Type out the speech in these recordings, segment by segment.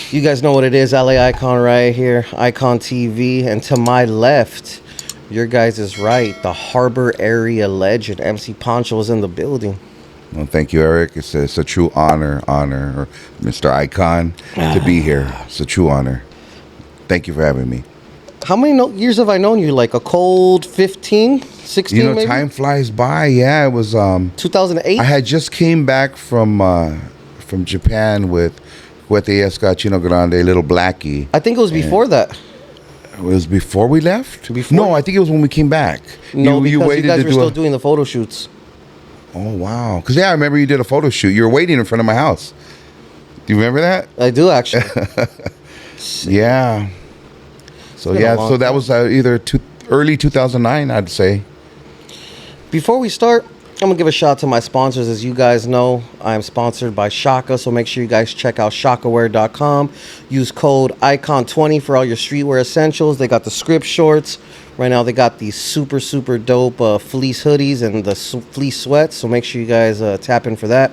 You guys know what it is. LA Eyekon right here. Eyekon TV. And to my left, your guys is right. The Harbor area legend, MC Poncho, is in the building. Well, thank you, Eric. It's a true honor, Mr. Eyekon, to be here. It's a true honor. Thank you for having me. How many years have I known you? Like a cold 15, 16 maybe? Time flies by. Yeah, it was 2008? I had just came back from Japan with Esca Chino Grande, Little Blackie. I think it was before that. It was before we left? Before? No, I think it was when we came back. No, because you guys were still doing the photo shoots. Oh, wow. Because, I remember you did a photo shoot. You were waiting in front of my house. Do you remember that? I do, actually. Yeah. So that was either early 2009, I'd say. Before we start, I'm going to give a shout out to my sponsors. As you guys know, I am sponsored by Shaka, so make sure you guys check out shakaware.com. Use code Eyekon20 for all your streetwear essentials. They got the script shorts. Right now, they got these super, super dope fleece hoodies and the fleece sweats, so make sure you guys tap in for that.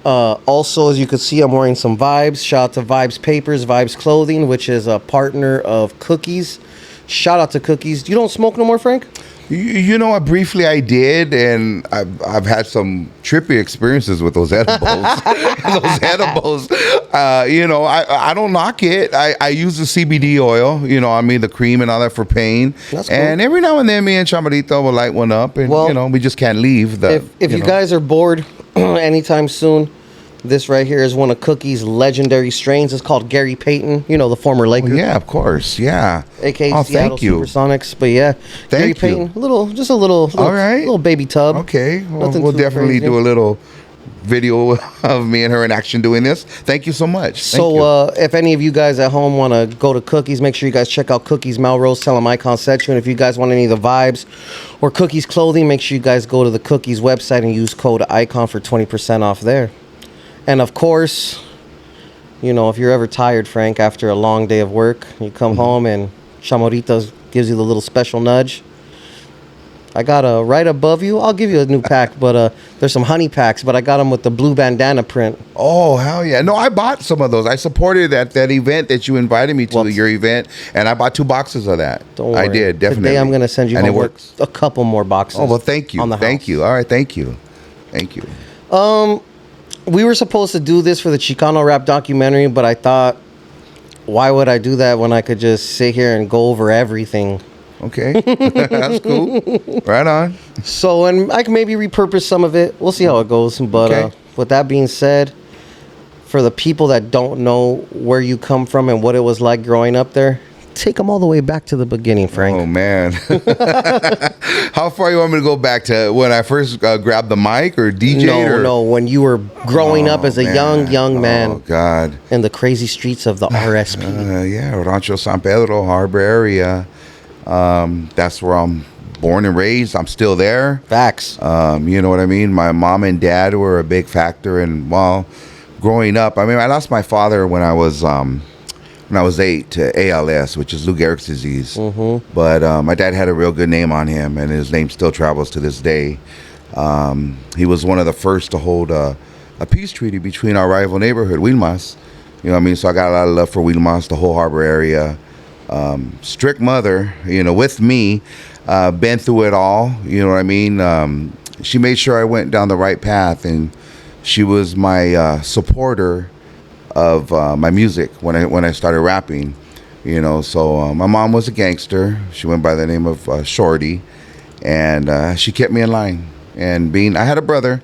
Also, as you can see, I'm wearing some Vibes. Shout out to Vibes Papers, Vibes Clothing, which is a partner of Cookies. Shout out to Cookies. You don't smoke no more, Frank? Briefly I did, and I've had some trippy experiences with those edibles. I don't knock it. I use the CBD oil, the cream and all that for pain. That's cool. And every now and then me and Chamarito will light one up, and we just can't leave. If you guys are bored anytime soon, this right here is one of Cookie's legendary strains. It's called Gary Payton, the former Laker. Oh, yeah, of course, yeah. AKA Seattle Supersonics. But yeah, Gary Payton, a little all right, little baby tub. Okay, we'll definitely do a little video of me and her in action doing this. Thank you so much. So if any of you guys at home want to go to Cookies, make sure you guys check out Cookies Melrose. Tell them Eyekon sent you. And if you guys want any of the Vibes or Cookies clothing, make sure you guys go to the Cookies website and use code Eyekon for 20% off there. And of course, if you're ever tired, Frank, after a long day of work, you come home and Chamorita gives you the little special nudge. I got a right above you. I'll give you a new pack, but there's some honey packs, but I got them with the blue bandana print. Oh, hell yeah. No, I bought some of those. I supported that event that you invited me to, your event, and I bought 2 boxes of that. Don't worry. I did, definitely. Today I'm going to send you home with a couple more boxes. Oh, well, thank you. Thank you. All right, thank you. Thank you. We were supposed to do this for the Chicano rap documentary, but I thought, why would I do that when I could just sit here and go over everything? Okay, that's cool. Right on. So, and I can maybe repurpose some of it. We'll see how it goes. But with that being said, for the people that don't know where you come from and what it was like growing up there, take them all the way back to the beginning, Frank. Oh, man. How far you want me to go back to when I first grabbed the mic or DJ? No, when you were growing up as a young man. Oh, God. In the crazy streets of the RSP. Rancho San Pedro, Harbor area. That's where I'm born and raised. I'm still there. Facts. You know what I mean? My mom and dad were a big factor in, growing up. I mean, I lost my father when I was 8 to ALS, which is Lou Gehrig's disease. Mm-hmm. But my dad had a real good name on him, and his name still travels to this day. He was one of the first to hold a peace treaty between our rival neighborhood, Wilmas. You know what I mean? So I got a lot of love for Wilmas, the whole Harbor area. Strict mother, with me, been through it all. You know what I mean? She made sure I went down the right path, and she was my supporter of my music when I started rapping. So my mom was a gangster. She went by the name of Shorty, and she kept me in line. And I had a brother,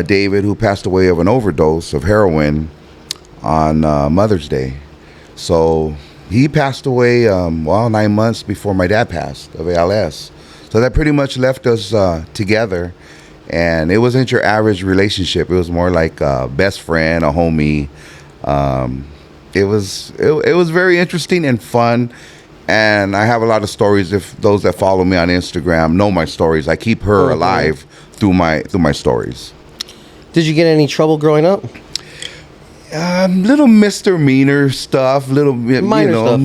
David, who passed away of an overdose of heroin on Mother's Day. So he passed away 9 months before my dad passed of ALS. So that pretty much left us together. And it wasn't your average relationship. It was more like a best friend, a homie. It was very interesting and fun. And I have a lot of stories. If those that follow me on Instagram know my stories, I keep her alive through my stories. Did you get any trouble growing up? Little misdemeanor stuff, little minor,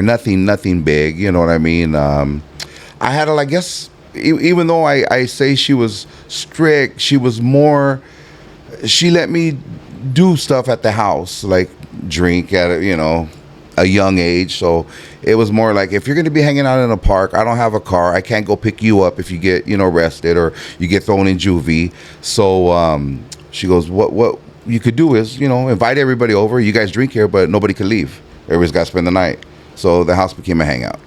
nothing big. You know what I mean? I had I guess, even though I say she was strict, she was more. She let me do stuff at the house, like drink at a young age. So it was more like, if you're going to be hanging out in a park, I don't have a car, I can't go pick you up if you get arrested or you get thrown in juvie. So she goes, what you could do is invite everybody over, you guys drink here, but nobody could leave, everybody's got to spend the night. So the house became a hangout.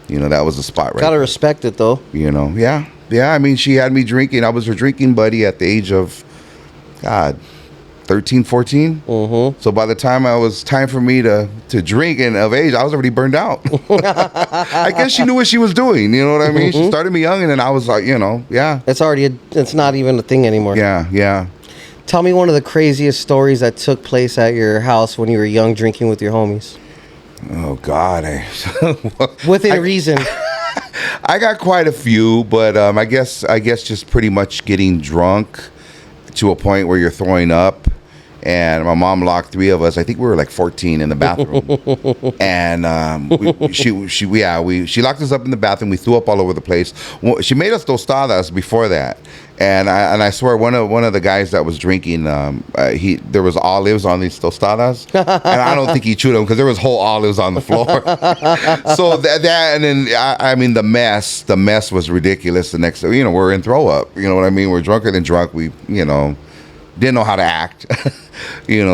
That was the spot, right? Gotta respect it, though. Yeah. I mean, she had me drinking. I was her drinking buddy at the age of, God, 13, 14. Mm-hmm. So by the time it was time for me to drink and of age, I was already burned out. I guess she knew what she was doing. You know what I mean? Mm-hmm. She started me young, and then I was like, yeah. It's not even a thing anymore. Yeah. Tell me one of the craziest stories that took place at your house when you were young, drinking with your homies. Oh, God. Within reason. I got quite a few, but I guess just pretty much getting drunk to a point where you're throwing up. And my mom locked 3 of us. I think we were like 14 in the bathroom. And she locked us up in the bathroom. We threw up all over the place. She made us tostadas before that. And I swear one of the guys that was drinking, there was olives on these tostadas, and I don't think he chewed them because there was whole olives on the floor. So that and then I mean the mess was ridiculous. The next day, we're in throw up. You know what I mean? We're drunker than drunk. We didn't know how to act.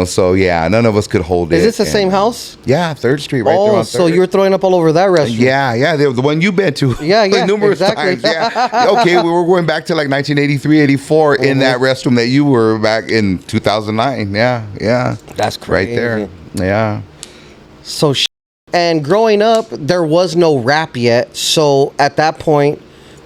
So yeah, none of us could hold it. Is this the same house? Yeah, 3rd Street, right there on 3rd. So you were throwing up all over that restaurant? Yeah, the one you've been to. Yeah, numerous exactly. times. Yeah. Okay, we were going back to like 1983, 84 in that restroom that you were back in 2009. Yeah. That's crazy. Right there. Yeah. So, and growing up, there was no rap yet. So at that point,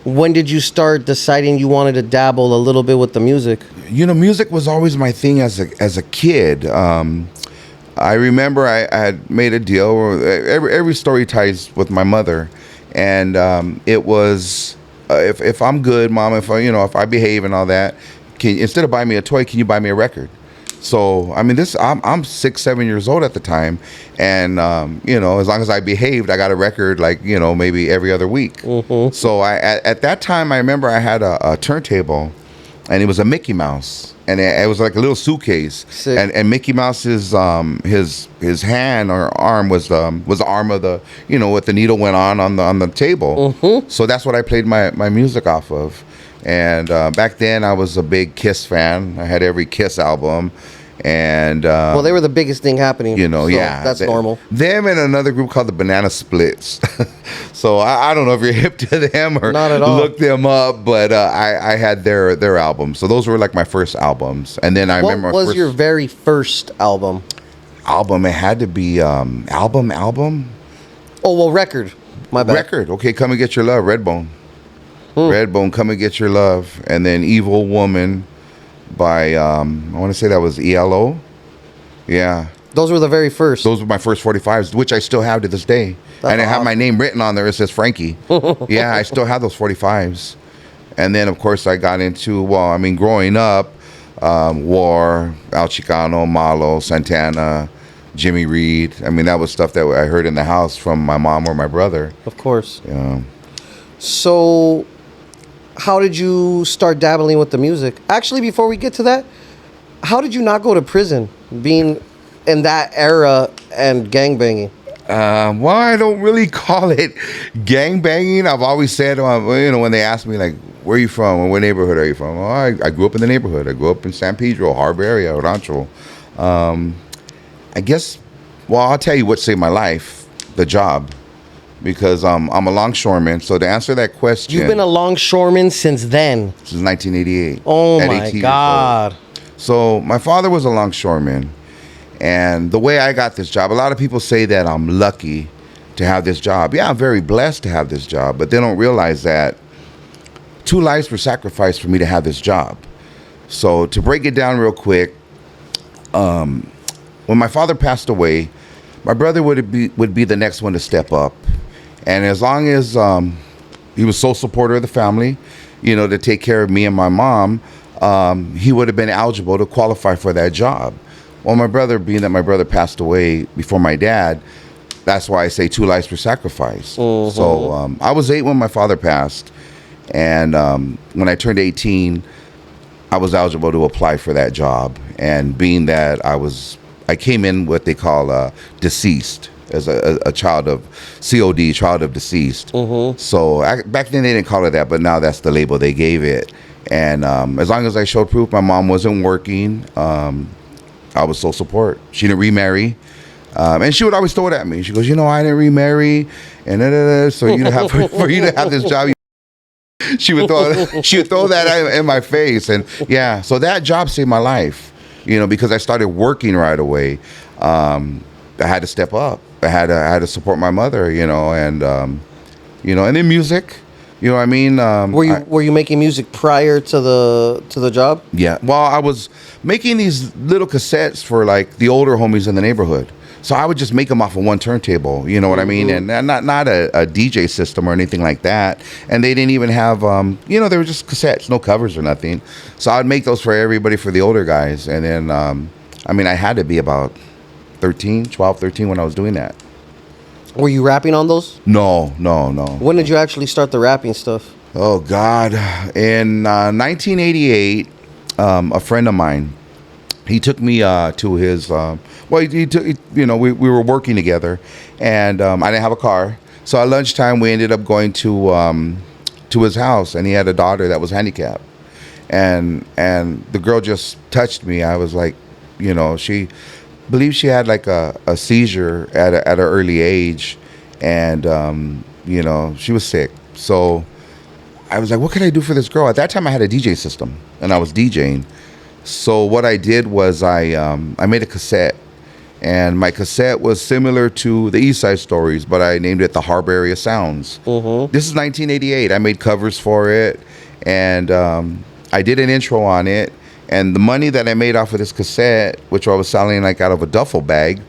when did you start deciding you wanted to dabble a little bit with the music? Music was always my thing as a kid. I remember I had made a deal where every story ties with my mother, and it was if I'm good, Mom, if I behave and all that, instead of buying me a toy, can you buy me a record? So I mean, I'm 6, 7 years old at the time, and as long as I behaved, I got a record like maybe every other week. Mm-hmm. So at that time, I remember I had a turntable, and it was a Mickey Mouse, and it was like a little suitcase. Sick. And Mickey Mouse's his hand or arm was the arm of the what the needle went on the table. Mm-hmm. So that's what I played my music off of. And back then I was a big Kiss fan. I had every Kiss album. And well, they were the biggest thing happening. So yeah, that's normal. Them and another group called the Banana Splits. So I don't know if you're hip to them or not at all. Look them up, but I had their albums. So those were like my first albums. And then I remember what was your very first album? It had to be album. Oh well, record. My bad. Record. Okay, Come and Get Your Love. Redbone. Redbone, Come and Get Your Love, and then Evil Woman by I want to say that was ELO. Yeah. Those were the very first. Those were my first 45s, which I still have to this day. And I have my name written on there. It says Frankie. Yeah, I still have those 45s. And then, of course, I got into, growing up, War, El Chicano, Malo, Santana, Jimmy Reed. I mean, that was stuff that I heard in the house from my mom or my brother. Of course. Yeah. So, how did you start dabbling with the music? Actually, before we get to that, how did you not go to prison, being in that era and gangbanging? Well, I don't really call it gangbanging. I've always said, when they ask me, like, where are you from? Or what neighborhood are you from? Well, I grew up in the neighborhood. I grew up in San Pedro, Harbor area, Rancho. I guess, I'll tell you what saved my life, the job. Because I'm a longshoreman. So to answer that question... You've been a longshoreman since then? Since 1988. Oh, my God. So my father was a longshoreman. And the way I got this job, a lot of people say that I'm lucky to have this job. Yeah, I'm very blessed to have this job. But they don't realize that 2 lives were sacrificed for me to have this job. So to break it down real quick, when my father passed away, my brother would be the next one to step up. And as long as he was sole supporter of the family, to take care of me and my mom, he would have been eligible to qualify for that job. Well, being that my brother passed away before my dad, that's why I say 2 lives were sacrificed. Mm-hmm. So I was 8 when my father passed. And when I turned 18, I was eligible to apply for that job. And being that I came in what they call deceased, as a child of COD, child of deceased. So back then they didn't call it that, but now that's the label they gave it. And as long as I showed proof my mom wasn't working, I was sole support. She didn't remarry. And she would always throw it at me. She goes, I didn't remarry, and so you have for you to have this job. She would throw that in my face, and yeah. So that job saved my life, because I started working right away. I had to step up. I had to support my mother, and then music. You know what I mean? Were you making music prior to the job? Yeah. Well, I was making these little cassettes for like the older homies in the neighborhood. So I would just make them off of one turntable, you know what I mean? And not a DJ system or anything like that. And they didn't even have, they were just cassettes, no covers or nothing. So I'd make those for everybody, for the older guys. And then, I had to be about 12, 13 when I was doing that. Were you rapping on those? No. When did you actually start the rapping stuff? Oh, God. In 1988, a friend of mine, he took me to his... we were working together, and I didn't have a car. So at lunchtime, we ended up going to his house, and he had a daughter that was handicapped. And the girl just touched me. I was like, she believed she had like a seizure at an early age, and she was sick. So I was like, what can I do for this girl? At that time, I had a DJ system, and I was DJing. So what I did was I made a cassette. And my cassette was similar to the East Side Stories, but I named it the Harbor Area Sounds. This is 1988. I made covers for it, and I did an intro on it. And the money that I made off of this cassette, which I was selling like out of a duffel bag,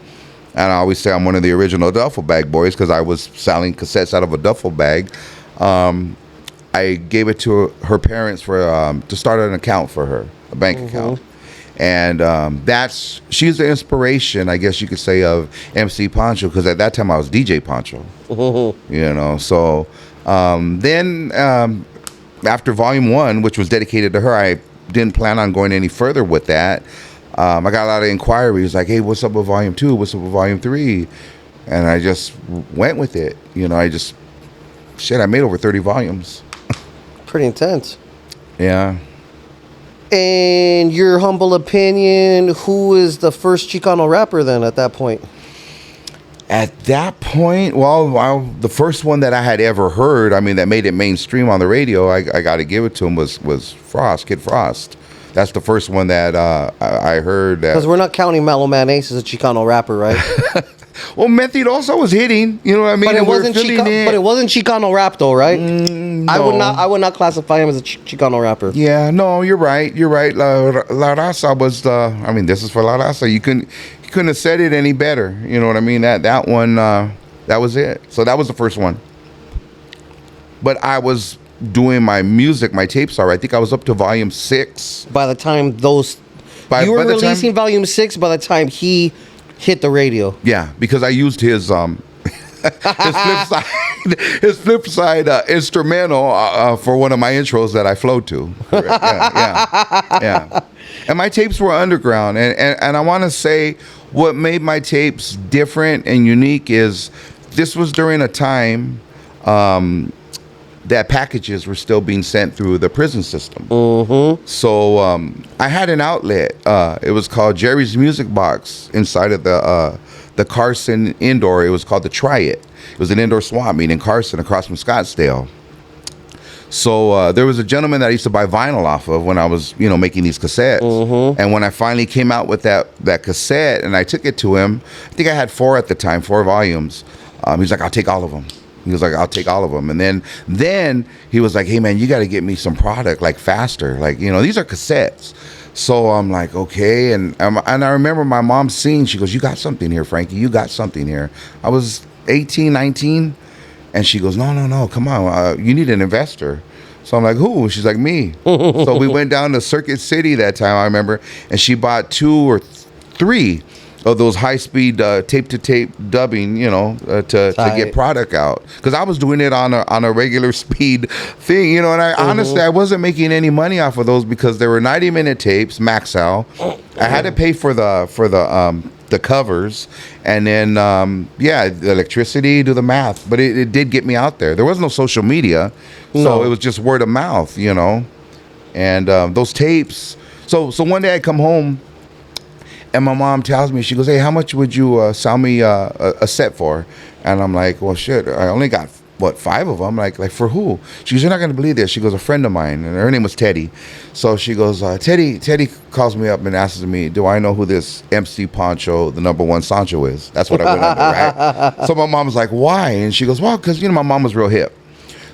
and I always say I'm one of the original duffel bag boys because I was selling cassettes out of a duffel bag. I gave it to her parents to start an account for her, a bank account. And she's the inspiration, I guess you could say, of MC Poncho, because at that time I was DJ Poncho. So then after Volume 1, which was dedicated to her, I didn't plan on going any further with that. I got a lot of inquiries like, hey, what's up with Volume 2? What's up with Volume 3? And I just went with it. I made over 30 volumes. Pretty intense. Yeah. In your humble opinion, who is the first Chicano rapper then at that point? At that point, well, the first one that I had ever heard, that made it mainstream on the radio, I got to give it to him, was Kid Frost. That's the first one that I heard. Because we're not counting Mellow Man Ace as a Chicano rapper, right? Well, Method also was hitting, you know what I mean? But it wasn't Chicano rap though, right? No. I would not classify him as a Chicano rapper. Yeah, no, you're right. La Raza was this is for La Raza. You couldn't have said it any better. You know what I mean? That one, that was it. So that was the first one. But I was doing my music, my tapes are. I think I was up to Volume 6. By the time you were releasing Volume 6, by the time he hit the radio. Yeah, because I used his his flip side instrumental for one of my intros that I flowed to. Yeah. And my tapes were underground, and I want to say what made my tapes different and unique is this was during a time that packages were still being sent through the prison system. So I had an outlet. It was called Jerry's Music Box inside of the Carson Indoor. It was called the Try It. It was an indoor swap meet in Carson across from Scottsdale. So there was a gentleman that I used to buy vinyl off of when I was, making these cassettes. And when I finally came out with that cassette and I took it to him, I think I had 4 at the time, 4 volumes. He's like, I'll take all of them. He was like, I'll take all of them. And then he was like, hey, man, you got to get me some product, like faster. Like, these are cassettes. So I'm like, okay. And I remember my mom seeing, she goes, you got something here, Frankie. You got something here. I was 18, 19. And she goes, no, come on. You need an investor. So I'm like, who? She's like, me. So we went down to Circuit City that time, I remember. And she bought 2 or 3 of those high-speed tape-to-tape dubbing, to get product out. Because I was doing it on a regular speed thing, and I honestly, I wasn't making any money off of those because they were 90-minute tapes, max out. I had to pay for the covers, and then the electricity, do the math. But it did get me out there. There was no social media, so it was just word of mouth, And those tapes. So one day I come home. And my mom tells me, she goes, "Hey, how much would you sell me a set for?" And I'm like, "Well, shit, I only got, 5 of them?" Like for who? She goes, "You're not going to believe this." She goes, "A friend of mine," and her name was Teddy. So she goes, Teddy calls me up and asks me, "Do I know who this MC Poncho, the #1 Sancho is?" That's what I went under, right? So my mom's like, "Why?" And she goes, "Well, because, my mom was real hip."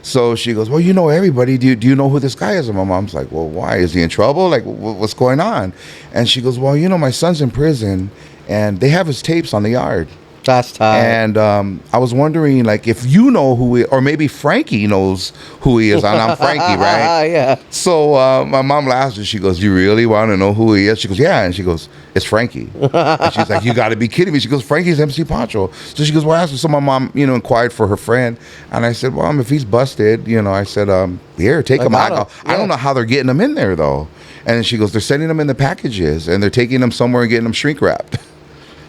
So she goes, "Well, you know everybody. Do you know who this guy is?" And my mom's like, "Well, why? Is he in trouble? Like, what's going on?" And she goes, "Well, my son's in prison, and they have his tapes on the yard." That's tight. And I was wondering, like, if you know who he, or maybe Frankie knows who he is. And I'm Frankie, right? Yeah. So my mom laughs and she goes, "You really want to know who he is?" She goes, "Yeah." And she goes, "It's Frankie." And she's like, "You got to be kidding me." She goes, "Frankie's MC Poncho." So she goes, "Well, ask me." So my mom, inquired for her friend. And I said, "Well, if he's busted, I said, here, take him out." I don't know how they're getting them in there, though. And then she goes, "They're sending them in the packages, and they're taking them somewhere and getting them shrink wrapped."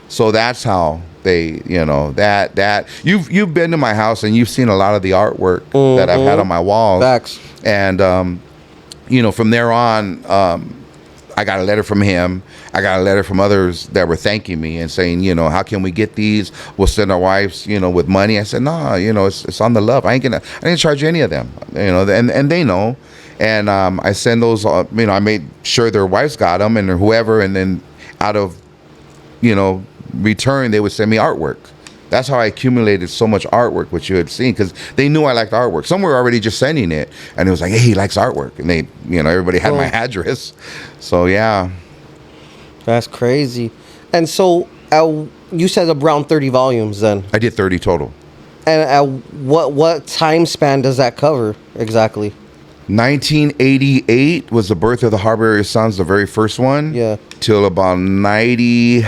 So that's how they, that you've been to my house and you've seen a lot of the artwork that I've had on my walls. Facts. And from there on, I got a letter from him. I got a letter from others that were thanking me and saying, "How can we get these? We'll send our wives, with money." I said, "No, it's on the love. I didn't charge any of them, and they know." And I send those, I made sure their wives got them and whoever, and then out of, return, they would send me artwork. That's how I accumulated so much artwork, which you had seen, because they knew I liked artwork. Some were already just sending it, and it was like, "Hey, he likes artwork," and they, everybody had my address. So yeah, that's crazy. And so you said around 30 volumes then. I did 30 total. And what time span does that cover exactly? 1988 was the birth of the Harbor Area Sons, the very first one. Yeah. Till about 90.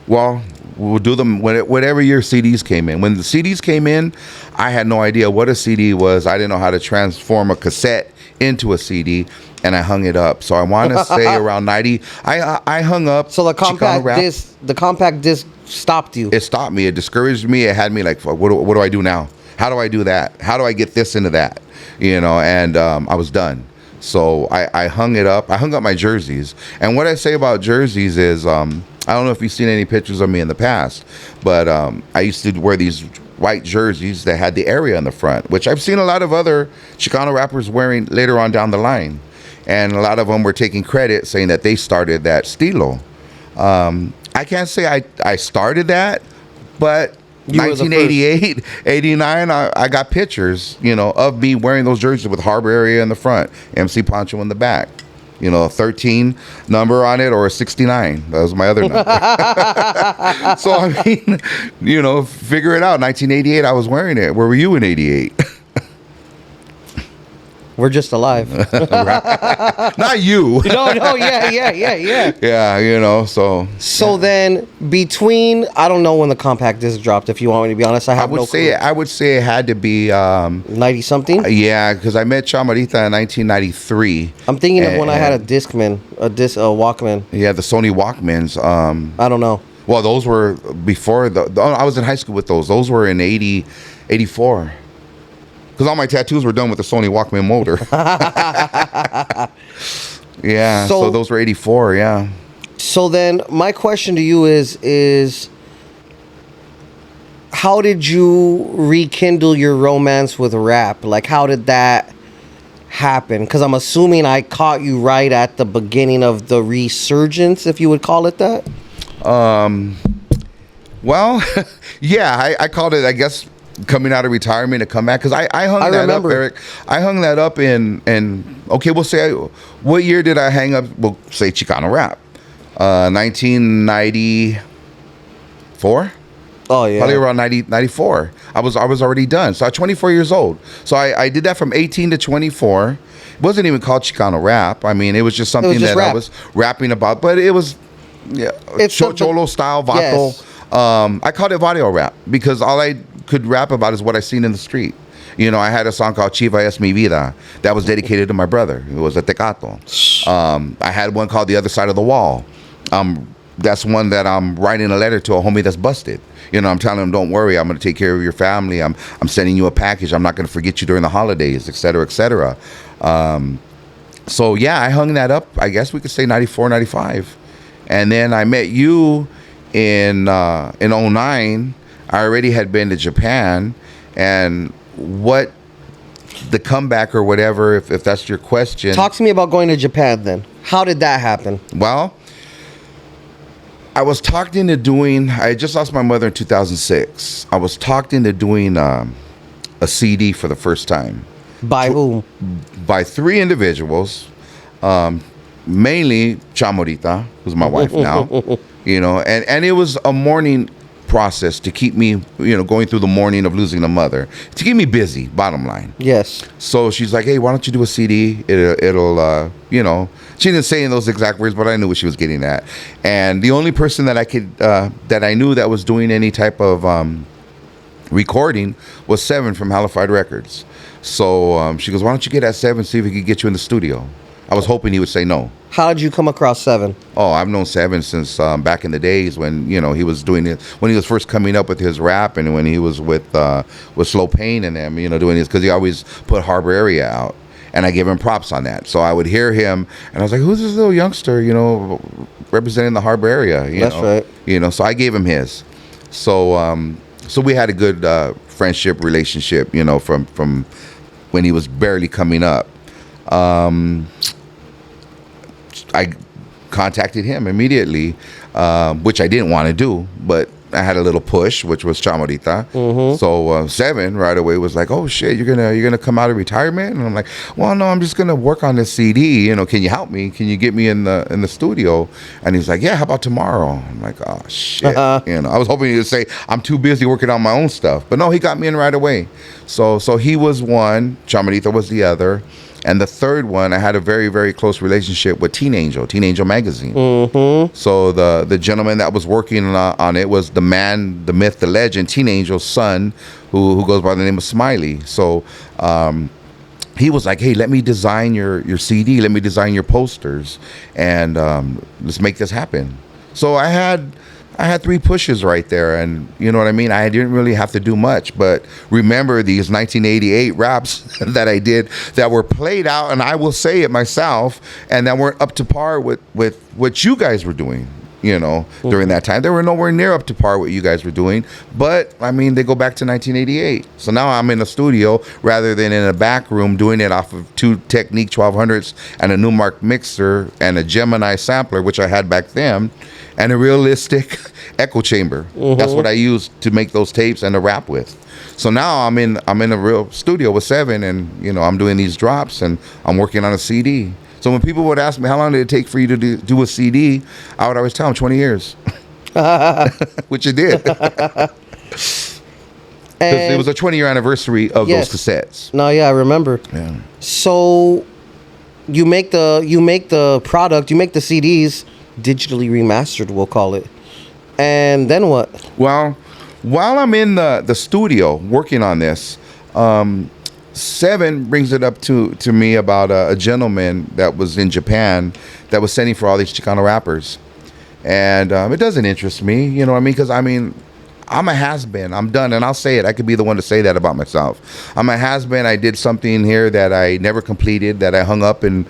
Well, we'll do them whatever year CDs came in. When the CDs came in, I had no idea what a CD was. I didn't know how to transform a cassette into a CD, and I hung it up. So I want to say around 90. I hung up. So the compact disc stopped you. It stopped me. It discouraged me. It had me like, what do I do now? How do I do that? How do I get this into that? And I was done. So I hung it up. I hung up my jerseys. And what I say about jerseys is, I don't know if you've seen any pictures of me in the past, but I used to wear these white jerseys that had the area on the front, which I've seen a lot of other Chicano rappers wearing later on down the line. And a lot of them were taking credit, saying that they started that stilo. I can't say I started that, but 1988, 89, I got pictures, of me wearing those jerseys with Harbor Area in the front, MC Poncho in the back. A 13 number on it or a 69. That was my other number. So, I mean, figure it out. 1988, I was wearing it. Where were you in 88? We're just alive. Not you. No, yeah. Yeah, so. So then, between, I don't know when the compact disc dropped, if you want me to be honest. I would say it had to be 90-something? Yeah, because I met Chamarita in 1993. I'm thinking of when I had a Walkman. Yeah, the Sony Walkmans. I don't know. Well, those were before, I was in high school with those. Those were in 84. Because all my tattoos were done with the Sony Walkman motor. Yeah, so those were 84, yeah. So then my question to you is how did you rekindle your romance with rap? Like, how did that happen? Because I'm assuming I caught you right at the beginning of the resurgence, if you would call it that. Well, yeah, I called it, I guess, coming out of retirement to come back, because I hung that up, Eric. I hung that up in okay, we'll say, what year did I hang up? We'll say Chicano rap, 1994. Oh yeah, probably around 94. I was already done. So I was 24 years old. So I did that from 18 to 24. It wasn't even called Chicano rap. I mean, it was just something that I was rapping about, but it was Yeah, It's something- cholo style, vato. Yes. I called it vato rap because all I could rap about is what I seen in the street. You know, I had a song called Chiva es mi vida that was dedicated to my brother. It was a tecato. I had one called The Other Side of the Wall. That's one that I'm writing a letter to a homie that's busted. You know, I'm telling him, don't worry, I'm going to take care of your family. I'm sending you a package. I'm not going to forget you during the holidays, et cetera, et cetera. So, yeah, I hung that up, I guess we could say 94, 95. And then I met you in '09. I already had been to Japan. And what the comeback or whatever, if that's your question. Talk to me about going to Japan then. How did that happen? Well, I was talked into doing, I had just lost my mother in 2006. I was talked into doing a CD for the first time. By whom? By 3 individuals, mainly Chamorita, who's my wife now, you know, and it was a morning process to keep me, you know, going through the morning of losing a mother, to keep me busy, bottom line. Yes. So she's like, hey, why don't you do a CD? It'll you know, she didn't say in those exact words, but I knew what she was getting at. And the only person that I could, that I knew that was doing any type of recording was Seven from Halified Records. So she goes, why don't you get at Seven, see if he could get you in the studio? I was hoping he would say no. How did you come across Seven? Oh, I've known Seven since back in the days when, you know, he was doing it, when he was first coming up with his rap, and when he was with Slow Pain and them, you know, doing this, because he always put Harbor Area out, and I give him props on that. So I would hear him, and I was like, who's this little youngster, you know, representing the Harbor Area? You That's know? right. You know, so I gave him his. So so we had a good friendship relationship, you know, from when he was barely coming up. I contacted him immediately, which I didn't want to do, but I had a little push, which was Chamorita. So Seven right away was like, "Oh shit, you're gonna come out of retirement?" And I'm like, "Well, no, I'm just gonna work on this CD. You know, can you help me? Can you get me in the studio?" And he's like, "Yeah, how about tomorrow?" I'm like, "Oh shit," you know. I was hoping he would say, "I'm too busy working on my own stuff," but no, he got me in right away. So he was one, Chamorita was the other. And the third one, I had a very, very close relationship with Teen Angel magazine. So the gentleman that was working on it was the man, the myth, the legend, Teen Angel's son, who goes by the name of Smiley. So he was like, hey, let me design your CD, let me design your posters, and let's make this happen. So I had 3 pushes right there, and you know what I mean? I didn't really have to do much, but remember these 1988 raps that I did that were played out, and I will say it myself, and that weren't up to par with what you guys were doing, you know, during that time. They were nowhere near up to par what you guys were doing, but I mean, they go back to 1988. So now I'm in a studio rather than in a back room doing it off of 2 Technique 1200s and a Newmark mixer and a Gemini sampler, which I had back then, and a realistic echo chamber. That's what I used to make those tapes and to rap with. So now I'm in a real studio with Seven, and you know, I'm doing these drops and I'm working on a CD. So when people would ask me how long did it take for you to do a CD, I would always tell them 20 years, which it did. Because it was a 20-year anniversary of those cassettes. No, yeah, I remember. Yeah. So you make the product, you make the CDs digitally remastered, we'll call it. And then what? Well, while I'm in the studio working on this, Seven brings it up to me about a gentleman that was in Japan that was sending for all these Chicano rappers. And it doesn't interest me, you know what I mean? Because, I mean, I'm a has-been. I'm done, and I'll say it. I could be the one to say that about myself. I'm a has-been. I did something here that I never completed, that I hung up in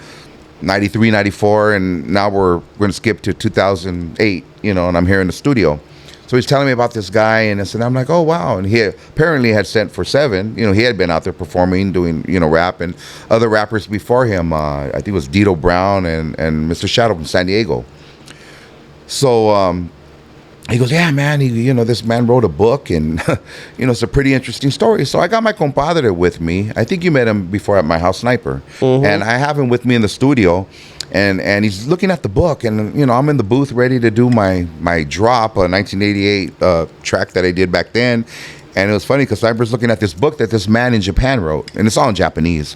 93, 94, and now we're going to skip to 2008, you know, and I'm here in the studio. So he's telling me about this guy, and I'm like, oh, wow. And he apparently had sent for Seven. You know, he had been out there performing, doing, you know, rap, and other rappers before him. I think it was Dito Brown and Mr. Shadow from San Diego. So he goes, yeah, man, this man wrote a book, and, you know, it's a pretty interesting story. So I got my compadre with me. I think you met him before at my house, Sniper. And I have him with me in the studio, and he's looking at the book, and, you know, I'm in the booth ready to do my drop, a 1988 track that I did back then. And it was funny because Sniper's looking at this book that this man in Japan wrote, and it's all in Japanese.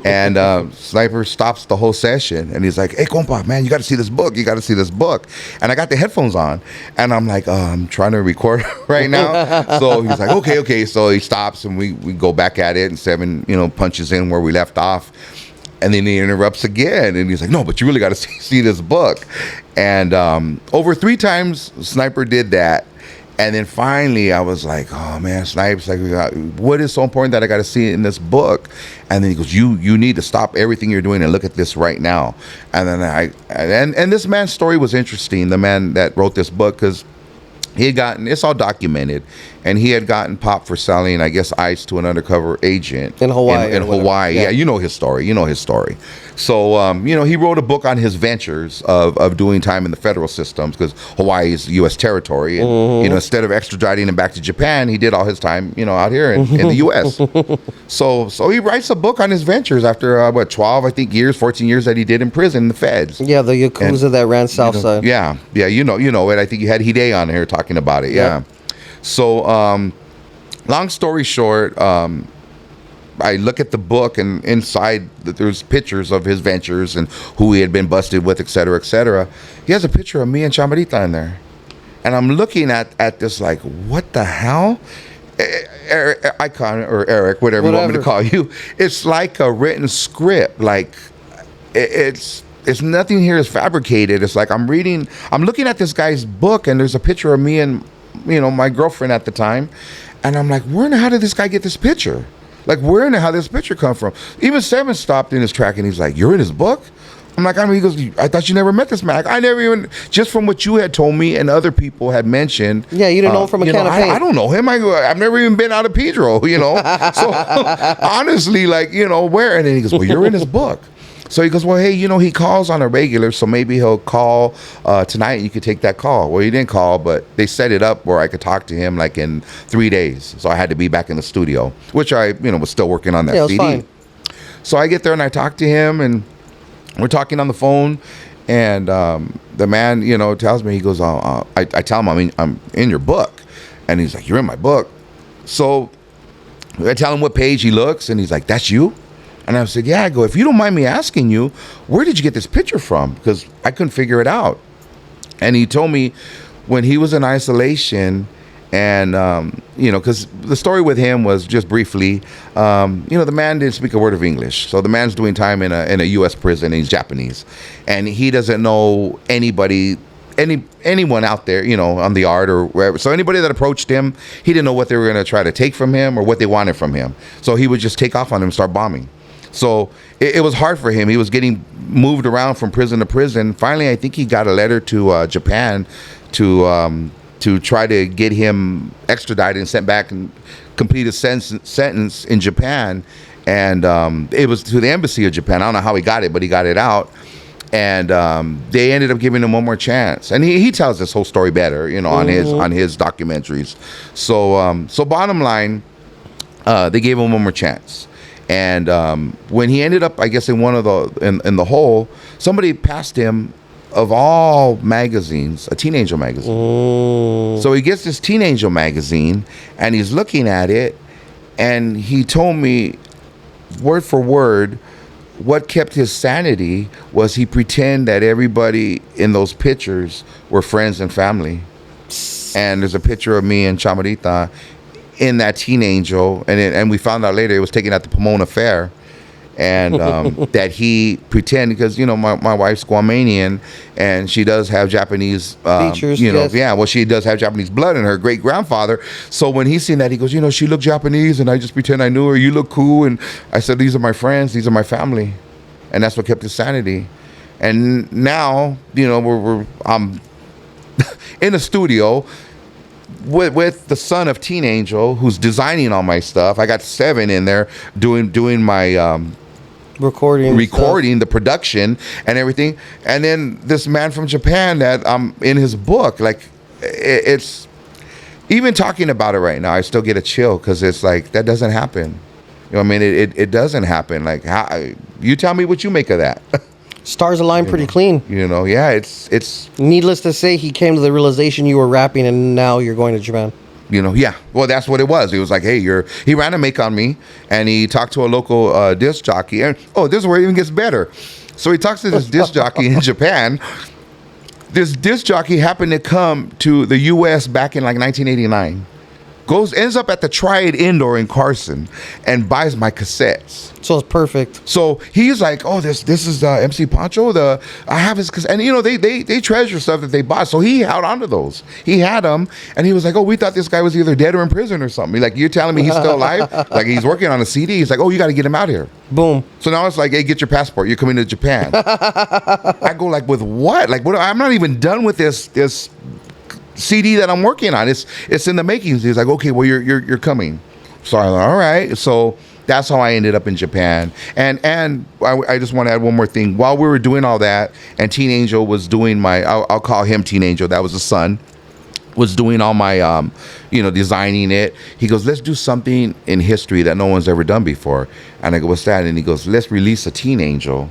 And Sniper stops the whole session, and he's like, "Hey, compa, man, you got to see this book. You got to see this book." And I got the headphones on, and I'm like, "I'm trying to record right now." So he's like, "Okay." So he stops, and we go back at it, and Seven, punches in where we left off. And then he interrupts again, and he's like, "No, but you really got to see this book." And over 3 times, Sniper did that. And then finally, I was like, "Oh man, Snipes! Like, what is so important that I got to see it in this book?" And then he goes, "You need to stop everything you're doing and look at this right now." And then and this man's story was interesting. The man that wrote this book, because he had gotten, it's all documented, and he had gotten popped for selling, I guess, ice to an undercover agent in Hawaii. In Hawaii, yeah, you know his story. So, he wrote a book on his ventures of doing time in the federal systems, because Hawaii is U.S. territory, and instead of extraditing him back to Japan, he did all his time, out here in the U.S. So he writes a book on his ventures after 12, I think, 14 years that he did in prison in the feds. Yeah, the yakuza that ran south side. Yeah, you know it. I think you had Hide on here talking about it. Yeah. Yep. So, long story short, I look at the book, and inside there's pictures of his ventures and who he had been busted with, et cetera, et cetera. He has a picture of me and Chamarita in there. And I'm looking at this like, what the hell? Eyekon or Eric, whatever you want me to call you. It's like a written script. Like, it's nothing here is fabricated. It's like I'm looking at this guy's book, and there's a picture of me and, my girlfriend at the time. And I'm like, where in the hell did this guy get this picture? Like, where in the hell did this picture come from? Even Seven stopped in his track, and he's like, "You're in his book?" I'm like, he goes, "I thought you never met this man." Like, I never even, just from what you had told me and other people had mentioned. Yeah, you didn't know him from a can of paint. I don't know him. I've never even been out of Pedro, So, honestly, like, where? And then he goes, "Well, you're in his book." So he goes, "Well, hey, he calls on a regular, so maybe he'll call tonight, and you could take that call." Well, he didn't call, but they set it up where I could talk to him like in 3 days. So I had to be back in the studio, which I, was still working on that CD. Fine. So I get there and I talk to him, and we're talking on the phone, and the man, tells me, he goes, I tell him, I'm in your book. And he's like, "You're in my book." So I tell him what page he looks, and he's like, "That's you?" And I said, "Yeah." I go, "If you don't mind me asking you, where did you get this picture from?" Because I couldn't figure it out. And he told me when he was in isolation, and, because the story with him was, just briefly, the man didn't speak a word of English. So the man's doing time in a U.S. prison, and he's Japanese. And he doesn't know anyone out there, on the yard or wherever. So anybody that approached him, he didn't know what they were going to try to take from him or what they wanted from him. So he would just take off on him and start bombing. So it was hard for him. He was getting moved around from prison to prison. Finally, I think he got a letter to Japan to try to get him extradited and sent back and complete a sentence in Japan. And it was to the embassy of Japan. I don't know how he got it, but he got it out. And they ended up giving him one more chance. And he tells this whole story better, on his documentaries. So bottom line, they gave him one more chance. And when he ended up, I guess, in one of in the hole, somebody passed him, of all magazines, a Teen Angel magazine. So he gets this Teen Angel magazine, and he's looking at it, and he told me, word for word, what kept his sanity was he pretend that everybody in those pictures were friends and family. And there's a picture of me and Chamarita in that Teen Angel, and we found out later it was taken at the Pomona Fair, and that he pretended, because my wife's Guamanian, and she does have Japanese features. Yes. Yeah, well, she does have Japanese blood in her great grandfather. So when he's seen that, he goes, "She looked Japanese, and I just pretend I knew her. You look cool." And I said, "These are my friends. These are my family," and that's what kept his sanity. And now, I'm in a studio with the son of Teen Angel, who's designing all my stuff. I got Seven in there doing my recording the production and everything. And then this man from Japan that I'm in his book. Like, it's, even talking about it right now, I still get a chill, because it's like, that doesn't happen. It doesn't happen. Like, you tell me what you make of that. Stars align pretty clean. Yeah, it's needless to say, he came to the realization you were rapping, and now you're going to Japan. Yeah. Well, that's what it was. It was like, hey, he ran a make on me, and he talked to a local disc jockey. And this is where it even gets better. So he talks to this disc jockey in Japan. This disc jockey happened to come to the U.S. back in like 1989. Ends up at the Triad Indoor in Carson and buys my cassettes. So it's perfect. So he's like, oh, this is MC Poncho. I have his cassette. And they treasure stuff that they bought. So he held onto those. He had them, and he was like, oh, we thought this guy was either dead or in prison or something. Like, you're telling me he's still alive? Like, he's working on a CD. He's like, oh, you got to get him out here. Boom. So now it's like, hey, get your passport. You're coming to Japan. I go like, with what? Like, what? I'm not even done with this CD that I'm working on. It's in the makings. He's like, okay, well, you're coming. So I'm like, all right. So that's how I ended up in Japan. And I just want to add one more thing. While we were doing all that, and Teen Angel was doing I'll call him Teen Angel. That was the son. Was doing all my designing it. He goes, let's do something in history that no one's ever done before. And I go, what's that? And he goes, let's release a Teen Angel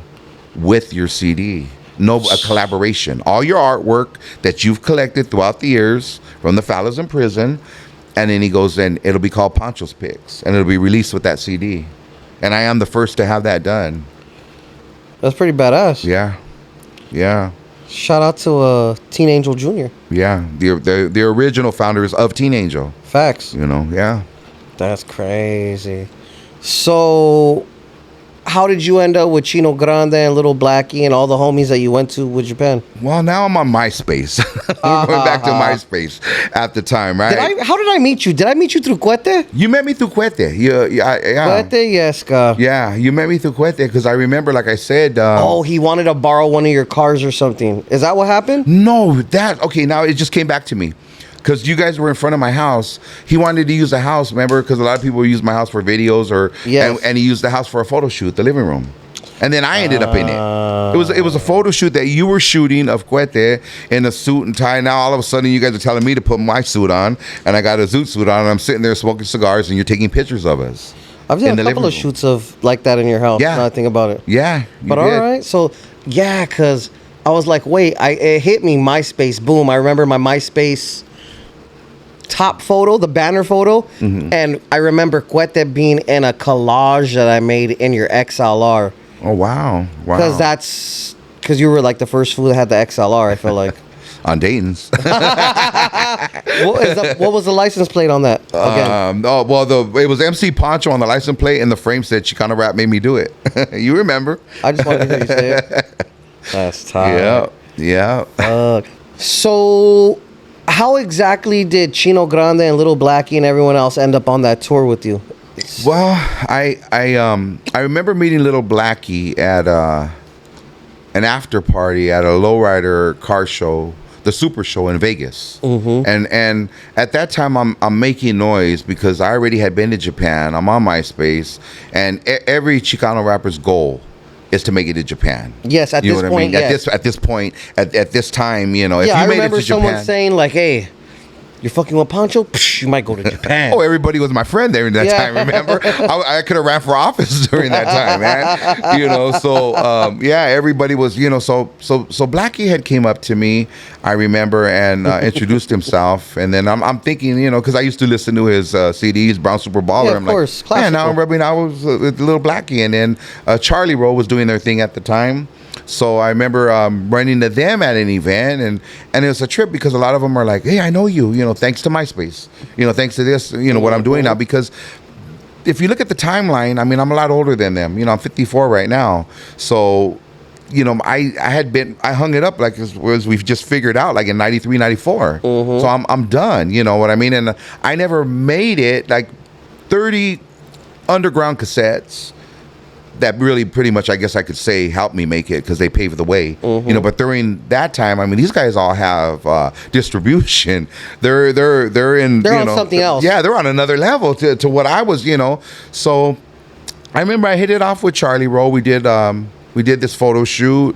with your CD. A collaboration. All your artwork that you've collected throughout the years from the fellas in prison. And then he goes, and it'll be called Poncho's Picks. And it'll be released with that CD. And I am the first to have that done. That's pretty badass. Yeah. Shout out to Teen Angel Jr. Yeah. The original founders of Teen Angel. Facts. Yeah. That's crazy. So, how did you end up with Chino Grande and Little Blackie and all the homies that you went to with Japan? Well, now I'm on MySpace. We're going back to MySpace at the time, right? How did I meet you? Did I meet you through Cuete? You met me through Cuete. Yeah. Cuete, yes, ka. Yeah, you met me through Cuete because I remember, like I said... he wanted to borrow one of your cars or something. Is that what happened? No, okay, now it just came back to me. Because you guys were in front of my house. He wanted to use the house, remember? Because a lot of people use my house for videos, and he used the house for a photo shoot, the living room. And then I ended up in it. It was a photo shoot that you were shooting of Cuete in a suit and tie. Now all of a sudden you guys are telling me to put my suit on, and I got a zoot suit on, and I'm sitting there smoking cigars, and you're taking pictures of us. I've done a couple of shoots of like that in your house. Yeah. Now I think about it. Yeah. But all right, so yeah, because I was like, wait, it hit me, MySpace. Boom! I remember my MySpace top photo, the banner photo, and I remember Cuete being in a collage that I made in your XLR. Oh wow! Because you were like the first fool that had the XLR. I feel like on Dayton's. What was the license plate on that? Again? It was MC Poncho on the license plate, and the frame said "Chicano Rap made me do it." You remember? I just wanted to hear you say it. That's tight. Yeah. So, how exactly did Chino Grande and Little Blackie and everyone else end up on that tour with you? Well, I remember meeting Little Blackie at an after party at a lowrider car show, the Super Show in Vegas. And at that time I'm making noise because I already had been to Japan. I'm on MySpace, and every Chicano rapper's goal is to make it to Japan. Yes, at this point, yes. At this point, at this time, if you made it to Japan. I remember someone saying like, hey, you're fucking with Pancho? Psh, you might go to Japan. Everybody was my friend there in that time, remember? I could have ran for office during that time, man. Everybody was, so Blackie had came up to me, I remember, and introduced himself. And then I'm thinking, because I used to listen to his CDs, Brown Super Baller. Yeah, of course. Like, man, now I'm rubbing, I was with Little Blackie. And then Charlie Rowe was doing their thing at the time. So I remember running to them at an event, and it was a trip because a lot of them are like, hey, I know you, thanks to MySpace, thanks to this, what I'm doing now. Because if you look at the timeline, I mean, I'm a lot older than them. I'm 54 right now. So, I hung it up like as we've just figured out, like in 93, 94. So I'm done, you know what I mean? And I never made it, like 30 underground cassettes that really pretty much, I guess I could say, helped me make it because they paved the way. But during that time, I mean, these guys all have distribution. They're in on something else. Yeah, they're on another level to what I was. So I remember I hit it off with Charlie Rowe. We did this photo shoot,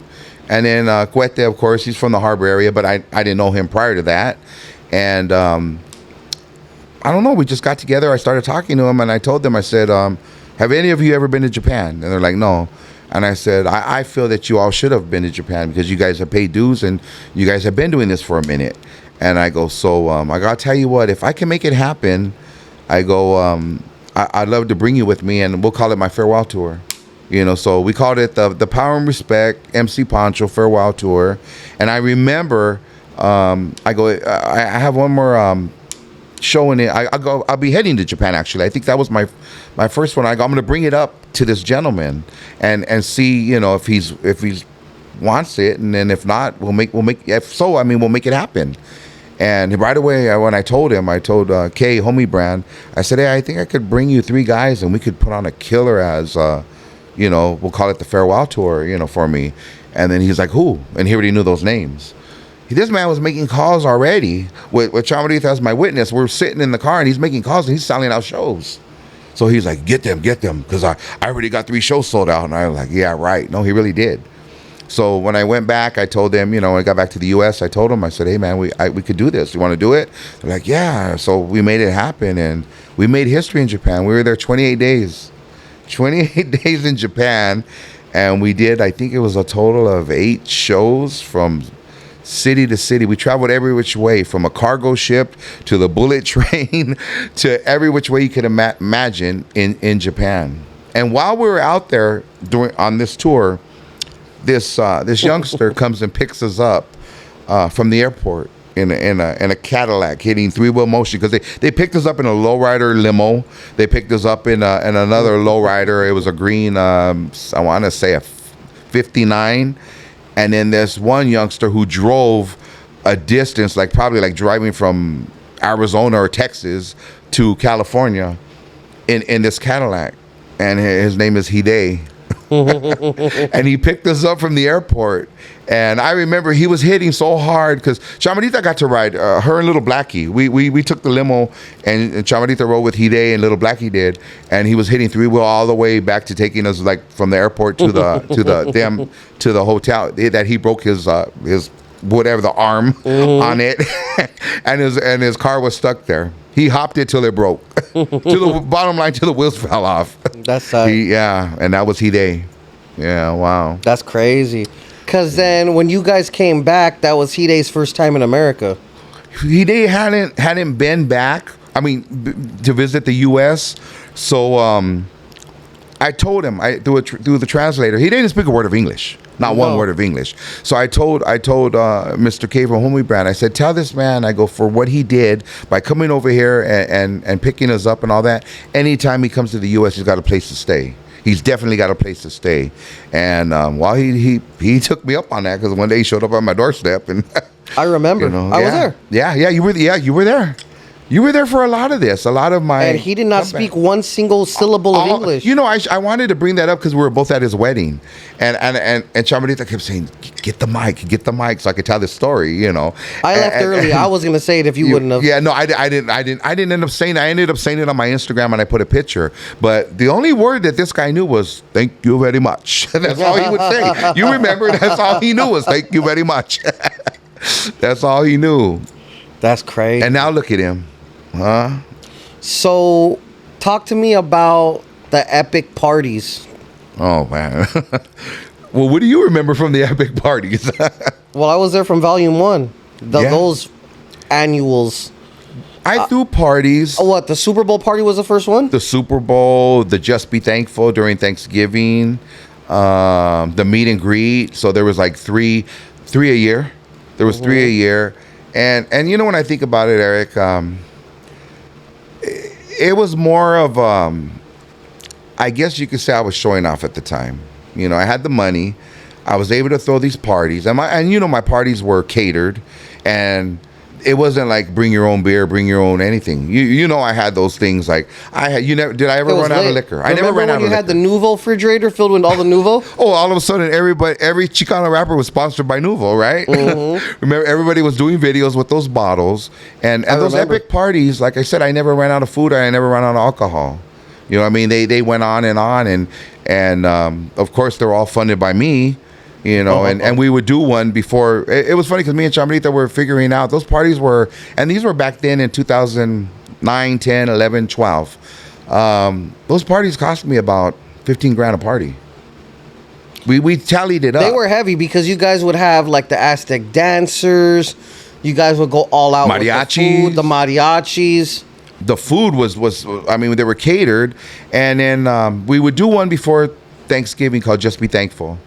and then Cuete, of course, he's from the Harbor area, but I didn't know him prior to that, and I don't know. We just got together. I started talking to him, and I told them, I said, have any of you ever been to Japan? And they're like, no. And I said, I feel that you all should have been to Japan because you guys have paid dues and you guys have been doing this for a minute. And I go, so I gotta tell you what, if I can make it happen, I go, I'd love to bring you with me, and we'll call it my farewell tour. So we called it the Power and Respect MC Poncho farewell tour. And I remember, I go, I have one more show in it. I'll be heading to Japan actually. I think that was my first one. I'm gonna bring it up to this gentleman and see, if he's wants it, and then if not, we'll make if so, we'll make it happen. And right away, when I told K Homie Brand, I said, hey, I think I could bring you 3 guys and we could put on a killer as we'll call it the farewell tour, for me. And then he's like, who? And he already knew those names. This man was making calls already with Chamarita as my witness. We're sitting in the car and he's making calls and he's selling out shows. So he's like, get them, because I already got 3 shows sold out. And I was like, yeah, right. No, he really did. So when I went back, I told them, when I got back to the U.S., I told them, I said, hey, man, we could do this. You want to do it? They're like, yeah. So we made it happen, and we made history in Japan. We were there 28 days. 28 days in Japan, and we did, I think it was a total of 8 shows from city to city. We traveled every which way, from a cargo ship to the bullet train to every which way you could imagine in Japan. And while we were out there on this tour, this youngster comes and picks us up from the airport in a Cadillac, hitting 3-wheel motion, because they picked us up in a lowrider limo. They picked us up in another lowrider. It was a green, I want to say a 59. And then there's one youngster who drove a distance, probably driving from Arizona or Texas to California in this Cadillac, and his name is Hide. And he picked us up from the airport, and I remember he was hitting so hard because Chamarita got to ride, her and Little Blackie. We took the limo, and Chamarita rode with Hide and Little Blackie did, and he was hitting 3-wheel all the way back to taking us from the airport to the hotel. That he broke his whatever, the arm on it, and his car was stuck there. He hopped it till it broke. To the bottom line, till the wheels fell off. That's sad. And that was Hide. Yeah, wow. That's crazy. Because then when you guys came back, that was Hide's first time in America. Hide hadn't been back, to visit the U.S., so I told him, through the translator, he didn't speak a word of English. Not one word of English. So I told Mr. K from Homie Brand, I said, tell this man, I go, for what he did by coming over here and picking us up and all that, anytime he comes to the U.S., he's got a place to stay. He's definitely got a place to stay. And while he took me up on that, because one day he showed up on my doorstep. And I remember. I was there. Yeah, you were there. You were there for a lot of this, a lot of my... And he did not speak one single syllable of English. I wanted to bring that up because we were both at his wedding. And Chamarita kept saying, get the mic, so I could tell this story, I left early. I was going to say it if you wouldn't have. Yeah, no, I didn't end up saying it. I ended up saying it on my Instagram, and I put a picture. But the only word that this guy knew was, thank you very much. That's all he would say. You remember, that's all he knew was, thank you very much. That's all he knew. That's crazy. And now look at him. Huh? So, talk to me about the epic parties. Oh, man. Well, what do you remember from the epic parties? Well, I was there from Volume 1. Those annuals. I threw parties. What, the Super Bowl party was the first one? The Super Bowl, the Just Be Thankful during Thanksgiving, the meet and greet. So there was three a year. There was 3 a year. And when I think about it, Eric... it was more of, I guess you could say I was showing off at the time. I had the money. I was able to throw these parties. And my parties were catered. And it wasn't like bring your own beer, bring your own anything. I had those things did I ever run out of liquor? I never ran out of liquor. Remember when you had the Nuvo refrigerator filled with all the Nuvo? Oh, all of a sudden every Chicano rapper was sponsored by Nuvo, right? Mm-hmm. Remember, everybody was doing videos with those bottles. And those epic parties, like I said, I never ran out of food. I never ran out of alcohol. They went on. And of course, they were all funded by me. And we would do one before. It was funny because me and Chamarita were figuring out those parties were, and these were back then in 2009, 10, 11, 12. Those parties cost me about $15,000 a party. We tallied it up. They were heavy because you guys would have the Aztec dancers. You guys would go all out with the Mariachis. food, the mariachis. The food was I mean, they were catered, and then we would do one before Thanksgiving called Just Be Thankful.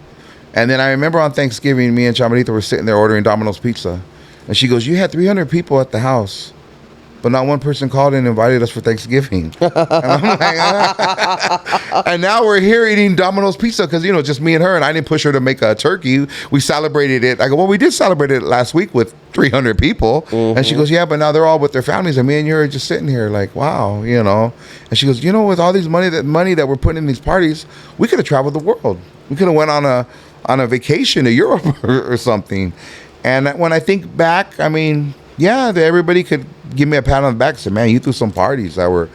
And then I remember on Thanksgiving, me and Chamarita were sitting there ordering Domino's pizza, and she goes, "You had 300 people at the house, but not one person called and invited us for Thanksgiving." And I'm like, and now we're here eating Domino's pizza because, you know, just me and her, and I didn't push her to make a turkey. We celebrated it. I go, "Well, we did celebrate it last week with 300 people." And she goes, "Yeah, but now they're all with their families, and me and you are just sitting here like, wow, you know." And she goes, "You know, with all these money that we're putting in these parties, we could have traveled the world. We could have went on a vacation to Europe or something." And when I think back, I mean, yeah, everybody could give me a pat on the back and say, "Man, you threw some parties that were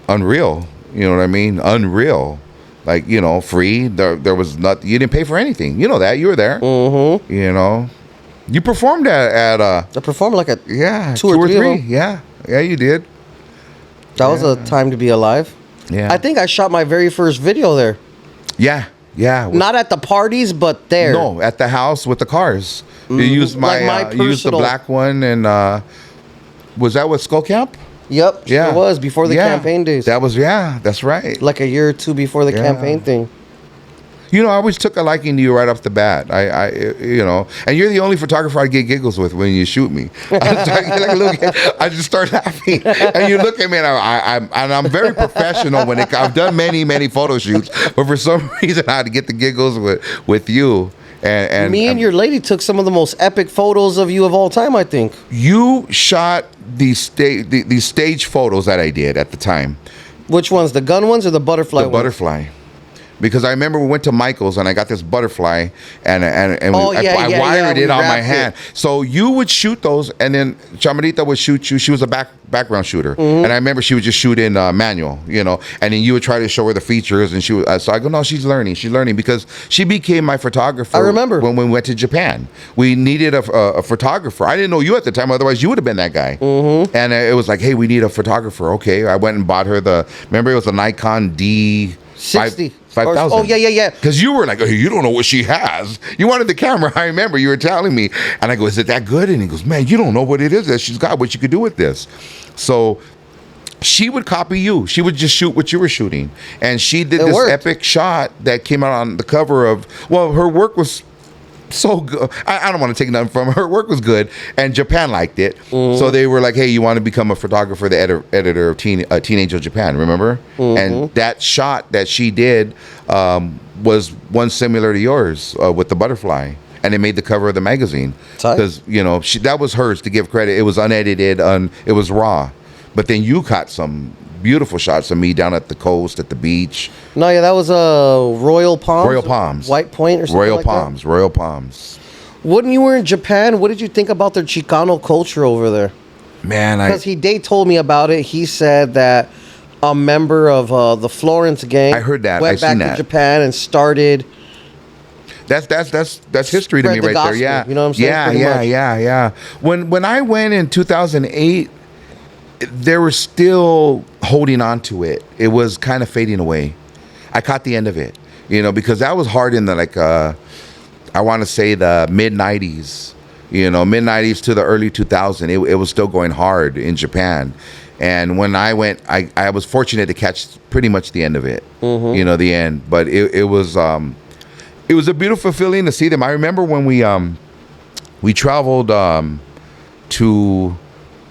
unreal." You know what I mean? Unreal. Like, you know, free. There was nothing. You didn't pay for anything. You know that. You were there. Mm-hmm. You know. You performed at I performed like a two or three. Yeah. Yeah, you did. That was a time to be alive. Yeah. I think I shot my very first video there. Yeah. Yeah. Not at the parties, but there. No, at the house with the cars. You used my you used the black one, and was that with Skull Camp? Yep. Yeah. It was before the campaign days. That was, that's right. Like a year or two before the campaign thing. You know, I always took a liking to you right off the bat. I you know, and you're the only photographer I get giggles with when you shoot me. I just start laughing, and you look at me, and I'm very professional when I've done many photo shoots, but for some reason I had to get the giggles with you. And me and your lady took some of the most epic photos of you of all time, I think. You shot these stage photos that I did at the time. Which ones? The gun ones or the butterfly ones? The butterfly. Because I remember we went to Michael's and I got this butterfly and I wired it on my hand. So you would shoot those, and then Chamarita would shoot you. She was a background shooter, and I remember she would just shoot in manual, you know. And then you would try to show her the features, and she would. So I go, "No, she's learning because she became my photographer." I remember when we went to Japan. We needed a photographer. I didn't know you at the time, otherwise you would have been that guy. And it was like, "Hey, we need a photographer." Okay, I went and bought her remember it was a Nikon D60. 5,000. Oh, yeah. Because you were like, "Oh, you don't know what she has." You wanted the camera. I remember you were telling me. And I go, "Is it that good?" And he goes, "Man, you don't know what it is that she's got, what you could do with this." So she would copy you. She would just shoot what you were shooting. And she did this epic shot that came out on the cover of, well, her work was so good. I don't want to take nothing from her. Her work was good, and Japan liked it. So they were like, "Hey, you want to become a photographer, the editor of Teenage of Japan?" Remember? And that shot that she did was one similar to yours with the butterfly, and it made the cover of the magazine because you know that was hers to give credit. It was unedited, it was raw, but then you caught some beautiful shots of me down at the coast, at the beach. No, yeah, that was Royal Palms. Royal Palms. White Point or something Royal like Palms. that? Royal Palms. When you were in Japan, what did you think about their Chicano culture over there? Man, because Dave told me about it. He said that a member of the Florence gang I heard that. went back to Japan and started. That's history to me right gospel, there. Yeah, you know what I'm saying? Yeah. When I went in 2008, they were still holding on to it. It was kind of fading away. I caught the end of it, you know, because that was hard in the I want to say the mid 90s, you know, mid 90s to the early 2000s. It was still going hard in Japan. And when I went, I was fortunate to catch pretty much the end of it, you know, the end. But it was a beautiful feeling to see them. I remember when we traveled to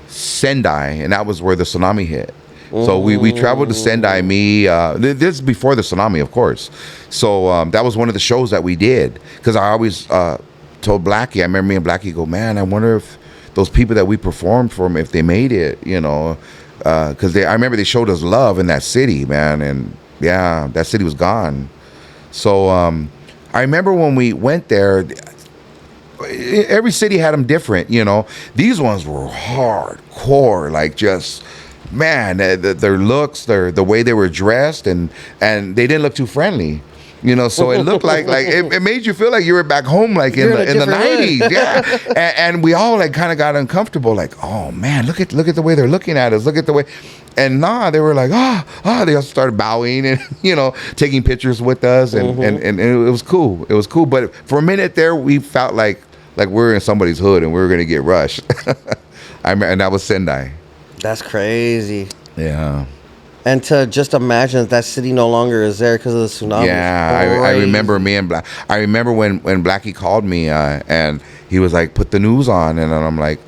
Sendai, and that was where the tsunami hit. So we traveled to Sendai. This is before the tsunami, of course. So that was one of the shows that we did, because I always told Blackie. I remember me and Blackie go, "Man, I wonder if those people that we performed for them, if they made it, you know," because I remember they showed us love in that city, man, and yeah, that city was gone. So I remember when we went there. Every city had them different, you know. These ones were hardcore, like just, man, their looks, the way they were dressed, and they didn't look too friendly, you know. So it looked like it made you feel like you were back home, like in the 90s, yeah. And we all like kind of got uncomfortable, like, "Oh man, look at the way they're looking at us, look at the way." And they were like, they all started bowing and, you know, taking pictures with us, and it was cool. It was cool. But for a minute there, we felt like like we're in somebody's hood and we were gonna get rushed. And that was Sendai. That's crazy. Yeah. And to just imagine that city no longer is there because of the tsunami. Yeah, I remember I remember when Blackie called me and he was like, "Put the news on," and I'm like,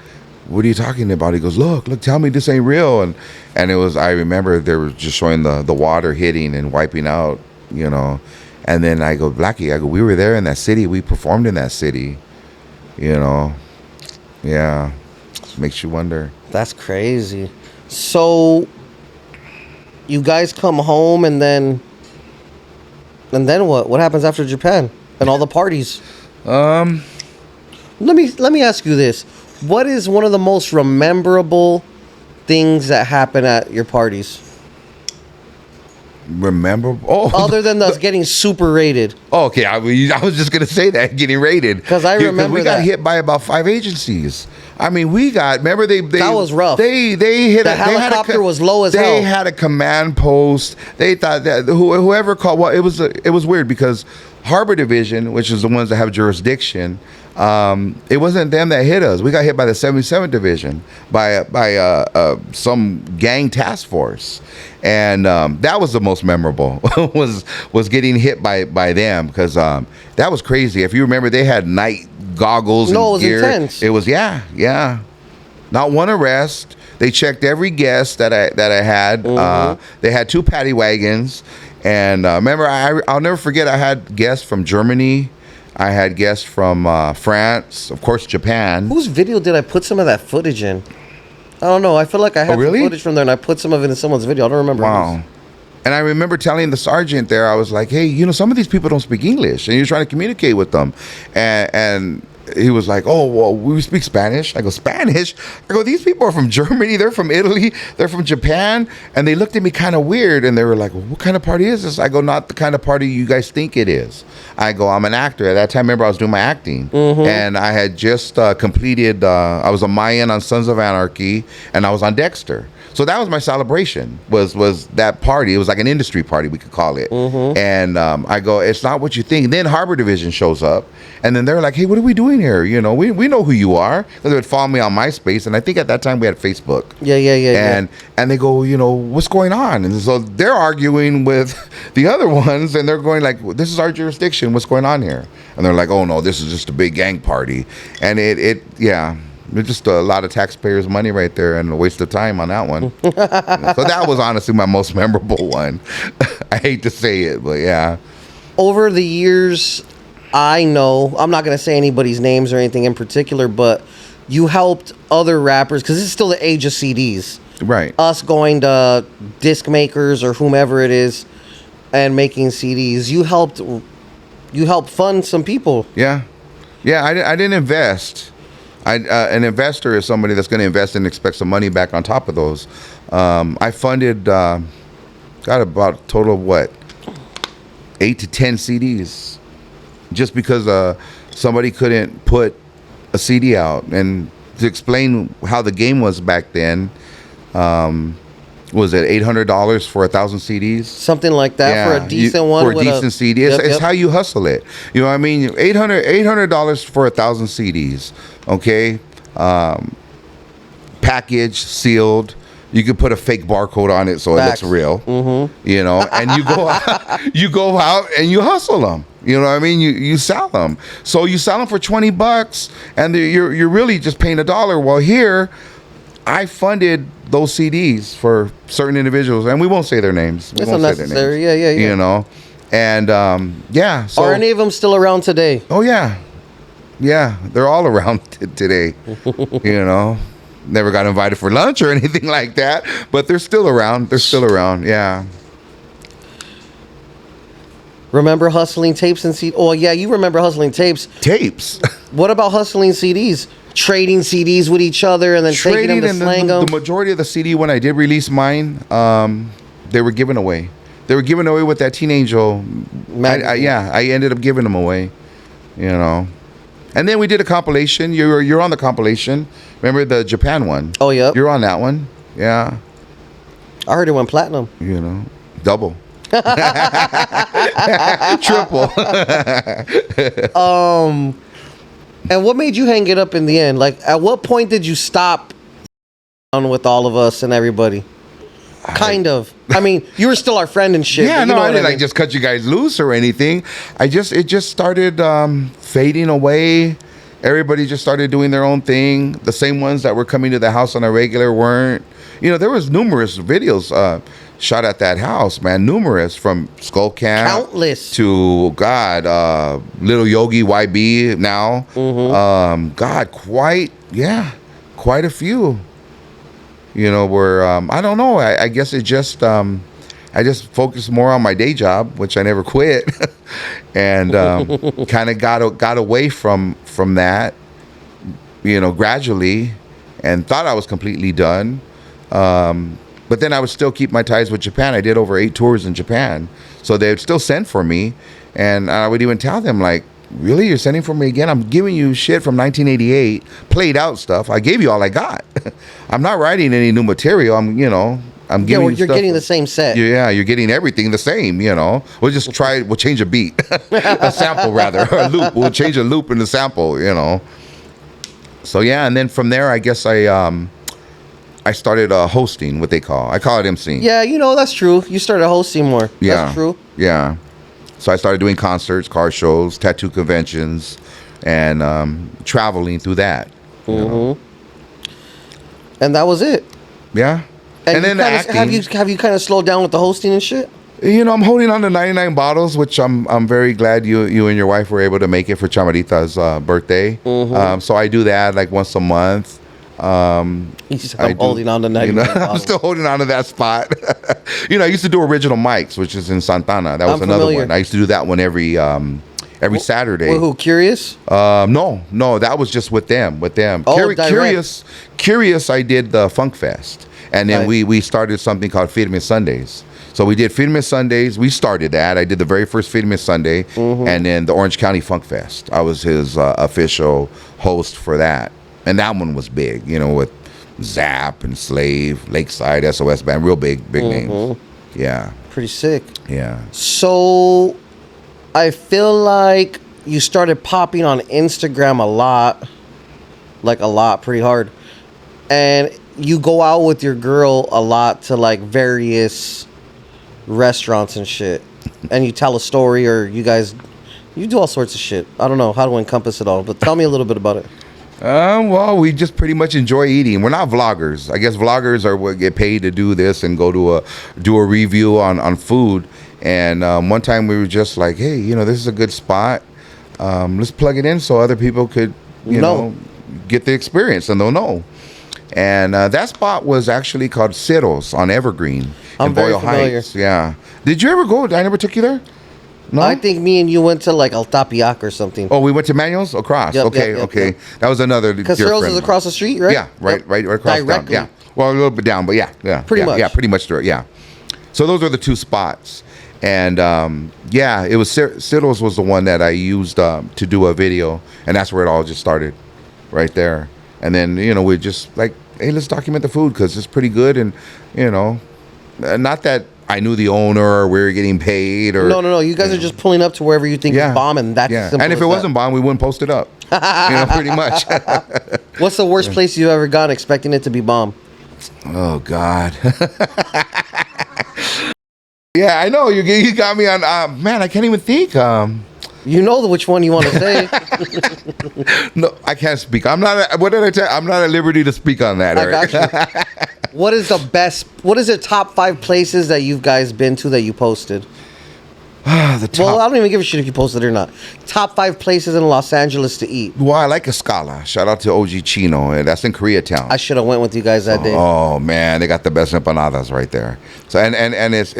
"What are you talking about?" He goes, "Look, tell me this ain't real." And it was. I remember they were just showing the water hitting and wiping out, you know. And then I go, "Blackie," I go, "We were there in that city. We performed in that city, you know." Yeah, makes you wonder. That's crazy. So you guys come home and then what? What happens after Japan and all the parties? Let me ask you this. What is one of the most memorable things that happen at your parties? Remember? Oh, other than us getting super rated. Oh, okay, I was just gonna say that, getting rated, because I remember we got hit by about 5 agencies. I mean, remember they that was rough. They hit the helicopter was low as hell. They had a command post. They thought that whoever called, well, it was weird because Harbor Division, which is the ones that have jurisdiction, it wasn't them that hit us. We got hit by the 77th Division by some gang task force, and that was the most memorable. was getting hit by them, because that was crazy. If you remember, they had night goggles. No, and it was gear. intense. It was yeah. Not one arrest. They checked every guest that I had. Mm-hmm. They had 2 paddy wagons, and remember, I'll never forget. I had guests from Germany. I had guests from France, of course, Japan. Whose video did I put some of that footage in? I don't know. I feel like I had some footage from there, and I put some of it in someone's video. I don't remember. Wow. And I remember telling the sergeant there, I was like, "Hey, some of these people don't speak English, and you're trying to communicate with them." And he was like, "Oh, well, we speak Spanish." I go, "Spanish?" I go, "These people are from Germany. They're from Italy. They're from Japan." And they looked at me kind of weird, and they were like, "Well, what kind of party is this?" I go, "Not the kind of party you guys think it is." I go, "I'm an actor." At that time, remember, I was doing my acting. Mm-hmm. And I had just completed, I was a Mayan on Sons of Anarchy, and I was on Dexter. So that was my celebration, was that party. It was like an industry party, we could call it. Mm-hmm. And I go, "It's not what you think." And then Harbor Division shows up, and then they're like, "Hey, what are we doing here? We know who you are." Because they would follow me on MySpace, and I think at that time we had Facebook. Yeah. And they go, "What's going on?" And so they're arguing with the other ones, and they're going like, "This is our jurisdiction. What's going on here?" And they're like, "Oh no, this is just a big gang party." And it's just a lot of taxpayers' money right there, and a waste of time on that one. So that was honestly my most memorable one. I hate to say it, but yeah. Over the years, I know, I'm not going to say anybody's names or anything in particular, but you helped other rappers, because this is still the age of CDs. Right. Us going to disc makers or whomever it is and making CDs. You helped fund some people. Yeah. I didn't invest. An investor is somebody that's going to invest and expect some money back on top of those. I funded, got about a total of 8 to 10 CDs, just because somebody couldn't put a CD out. And to explain how the game was back then, was it $800 for 1,000 CDs? Something like that, for a decent one. For a decent CD. It's how you hustle it. You know what I mean? $800 for 1,000 CDs. Okay. Packaged, sealed. You could put a fake barcode on it so it looks real. Mm-hmm. And you go out and you hustle them. You know what I mean? You sell them. So you sell them for $20, and you're really just paying $1. Well, here, I funded those CDs for certain individuals, and we won't say their names. It's unnecessary. Yeah. And So are any of them still around today? Oh yeah, they're all around today. Never got invited for lunch or anything like that, but they're still around. Yeah. Remember hustling tapes and CDs? Oh yeah, you remember hustling tapes. What about hustling CDs? Trading CDs with each other and then taking them to slang them? The majority of the CD, when I did release mine, they were given away. They were given away with that Teen Angel. I ended up giving them away. And then we did a compilation. You're on the compilation. Remember the Japan one? Oh yeah. You're on that one. Yeah. I heard it went platinum. Double. Triple. And what made you hang it up in the end? Like, at what point did you stop on with all of us and everybody? Kind of. I mean, you were still our friend and shit. Yeah, but you no, know I what didn't mean? like just cut you guys loose or anything. It just started fading away. Everybody just started doing their own thing. The same ones that were coming to the house on a regular weren't. You know, there was numerous videos shot at that house, man. Numerous, from Skull Camp. Countless. To, God, Little Yogi YB now. God, quite a few. You know, where, I don't know. I guess it just, I just focused more on my day job, which I never quit. And kind of got away from that, you know, gradually, and thought I was completely done. But then I would still keep my ties with Japan. I did over 8 tours in Japan. So they would still send for me. And I would even tell them, like, really, you're sending for me again? I'm giving you shit from 1988, played out stuff. I gave you all I got. I'm not writing any new material. I'm giving you you're stuff. getting the same set. Yeah, you're getting everything the same, you know. We'll change a beat. A sample, rather. A loop. We'll change a loop in the sample, you know. So, yeah, and then from there, I guess I started hosting, what they call. I call it emceeing. Yeah, you know, that's true. You started hosting more. Yeah. That's true. Yeah. So I started doing concerts, car shows, tattoo conventions, and traveling through that. You know? And that was it. Yeah. And then acting. Have you kind of slowed down with the hosting and shit? You know, I'm holding on to 99 bottles, which I'm very glad you and your wife were able to make it for Chamarita's birthday. So I do that like once a month. I'm holding on to 99 you know, I'm bottles. still holding on to that spot. You know, I used to do Original Mics, which is in Santana. That was I'm another familiar. one. I used to do that one every Saturday. Who, Curious? No, that was just with them. Oh, direct. Curious. I did the Funk Fest, and then Right. we started something called Firme Sundays. So we did Firme Sundays. We started that. I did the very first Firme Sunday, and then the Orange County Funk Fest. I was his official host for that, and that one was big. You know, with Zap and Slave, Lakeside, SOS Band, real big names. Yeah, Pretty sick. yeah. So, I feel like you started popping on Instagram a lot, pretty hard. And you go out with your girl a lot to like various restaurants and shit. And you tell a story, or you do all sorts of shit. I don't know how to encompass it all, but tell me a little bit about it. Well, we just pretty much enjoy eating. We're not vloggers. I guess vloggers are what get paid to do this and go to do a review on food. And one time we were just like, hey, you know, this is a good spot. Let's plug it in so other people could, you know, get the experience, and they'll know. And that spot was actually called Ciro's on Evergreen I'm in very Boyle familiar. Heights. Yeah. Did you ever go? I never took you there? No? I think me and you went to like El Tapiac or something. Oh, we went to Manuel's across. Yep, okay, yep, okay. yep. That was another. Because dear Cyril's friend is of mine. across the street, right? Yeah, right across Directly. down. Yeah, well, a little bit down, but yeah. Pretty much. Yeah, pretty much there. Yeah. So those are the two spots, and it was Ciro's was the one that I used to do a video, and that's where it all just started, right there. And then we just like, hey, let's document the food because it's pretty good, and not that I knew the owner or we were getting paid or No. You guys are just pulling up to wherever you think is bomb, and that's simple And if as it that. wasn't bomb, we wouldn't post it up. Pretty much. What's the worst place you've ever gone expecting it to be bomb? Oh God. Yeah, I know you got me on. Man, I can't even think. You know which one you want to say. No, I can't speak. I'm not. What did I tell you? I'm not at liberty to speak on that. I Eric. got you. What is the top 5 places that you guys been to that you posted? The top. Well, I don't even give a shit if you posted it or not. Top 5 places in Los Angeles to eat. Well, I like Escala. Shout out to OG Chino, and that's in Koreatown. I should have went with you guys that day. Oh man, they got the best empanadas right there. So and it's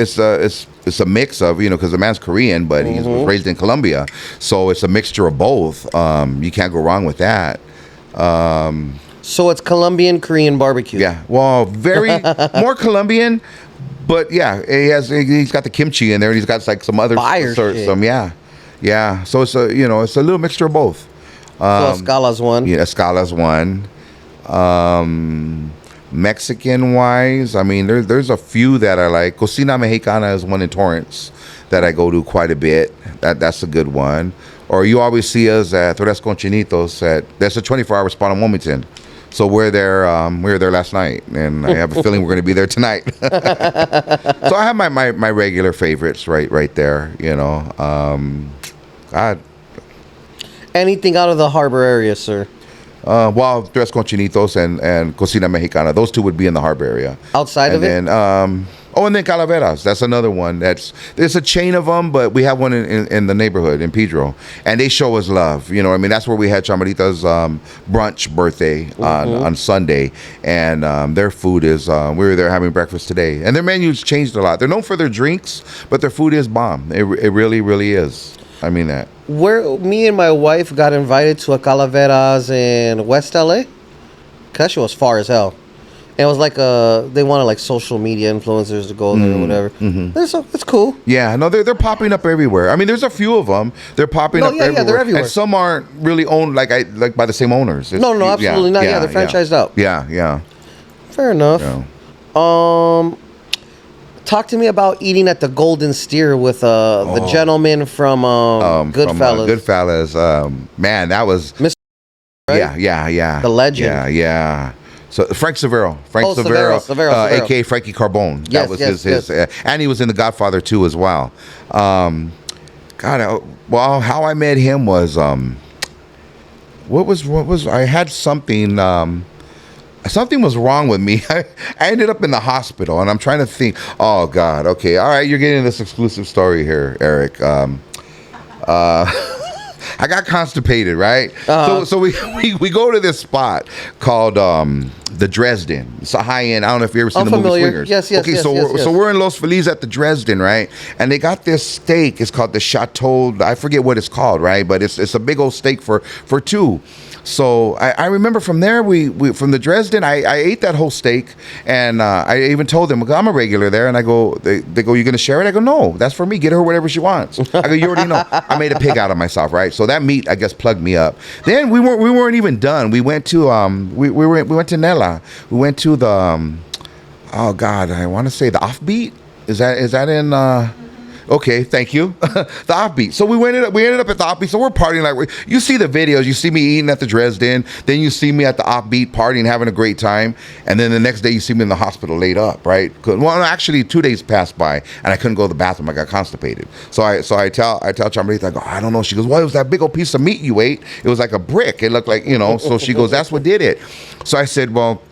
a mix of because the man's Korean, but he was raised in Colombia, so it's a mixture of both. You can't go wrong with that. So it's Colombian Korean barbecue. Yeah, well, very more Colombian, but yeah, he's got the kimchi in there, and he's got like some other Fire shit. Yeah. So it's it's a little mixture of both. So Escala's one. Yeah, Escala's one. Mexican wise, I mean, there's a few that I like. Cocina Mexicana is one in Torrance that I go to quite a bit. That's a good one. or you always see us at Tres Conchinitos. That's a 24-hour spot on Wilmington. So we're there. We were there last night, and I have a feeling we're going to be there tonight. So I have my regular favorites right there. You know, Anything out of the harbor area, sir? Well, Tres Conchinitos and Cocina Mexicana. Those two would be in the harbor area. Outside of it? And then Calaveras. That's another one. There's a chain of them, but we have one in the neighborhood in Pedro, and they show us love. You know, I mean, that's where we had Chamarita's brunch birthday on Sunday, and their food is. We were there having breakfast today, and their menus changed a lot. They're known for their drinks, but their food is bomb. It really, really is. I mean that. Where me and my wife got invited to a Calaveras in West LA. That shit was far as hell. And it was like they wanted like social media influencers to go there or whatever. It's cool. Yeah, no, they're popping up everywhere. I mean, there's a few of them. They're popping up everywhere. Yeah, they're everywhere. And some aren't really owned like by the same owners. No, absolutely not. Yeah, they're franchised out. Yeah. Fair enough. Yeah. Talk to me about eating at the Golden Steer with the gentleman from Goodfellas. Goodfellas. Man, that was Mr. Right? Yeah. The legend. Yeah. So Frank Severo, Severo. aka Frankie Carbone. Yes, that was yes. his and he was in The Godfather 2 as well. How I met him was what was I had something. Something was wrong with me. I ended up in the hospital, and I'm trying to think. Oh God. Okay. All right. You're getting this exclusive story here, Eric. I got constipated, right? So we go to this spot called the Dresden. It's a high end. I don't know if you ever seen the movie Swingers. Yes. Okay, so we're in Los Feliz at the Dresden, right? And they got this steak. It's called the Chateau. I forget what it's called, right? But it's a big old steak for two. So I remember from there, we from the Dresden, I ate that whole steak, and I even told them, I'm a regular there, and I go, they go, you gonna share it? I go, no, that's for me. Get her whatever she wants. I go, you already know. I made a pig out of myself, right? So that meat, I guess, plugged me up. Then we weren't even done. We went to we went to Nella. We went to the oh God, I want to say the Offbeat. Is that in? Okay, thank you. The Offbeat. So we ended up at the Offbeat. So we're partying like you see the videos. You see me eating at the Dresden. Then you see me at the Offbeat partying, having a great time. And then the next day you see me in the hospital laid up, right? Well, actually 2 days passed by and I couldn't go to the bathroom. I got constipated. So I tell Chamarita, I go, I don't know. She goes, well, it was that big old piece of meat you ate. It was like a brick. It looked like, So she goes, that's what did it. So I said, well,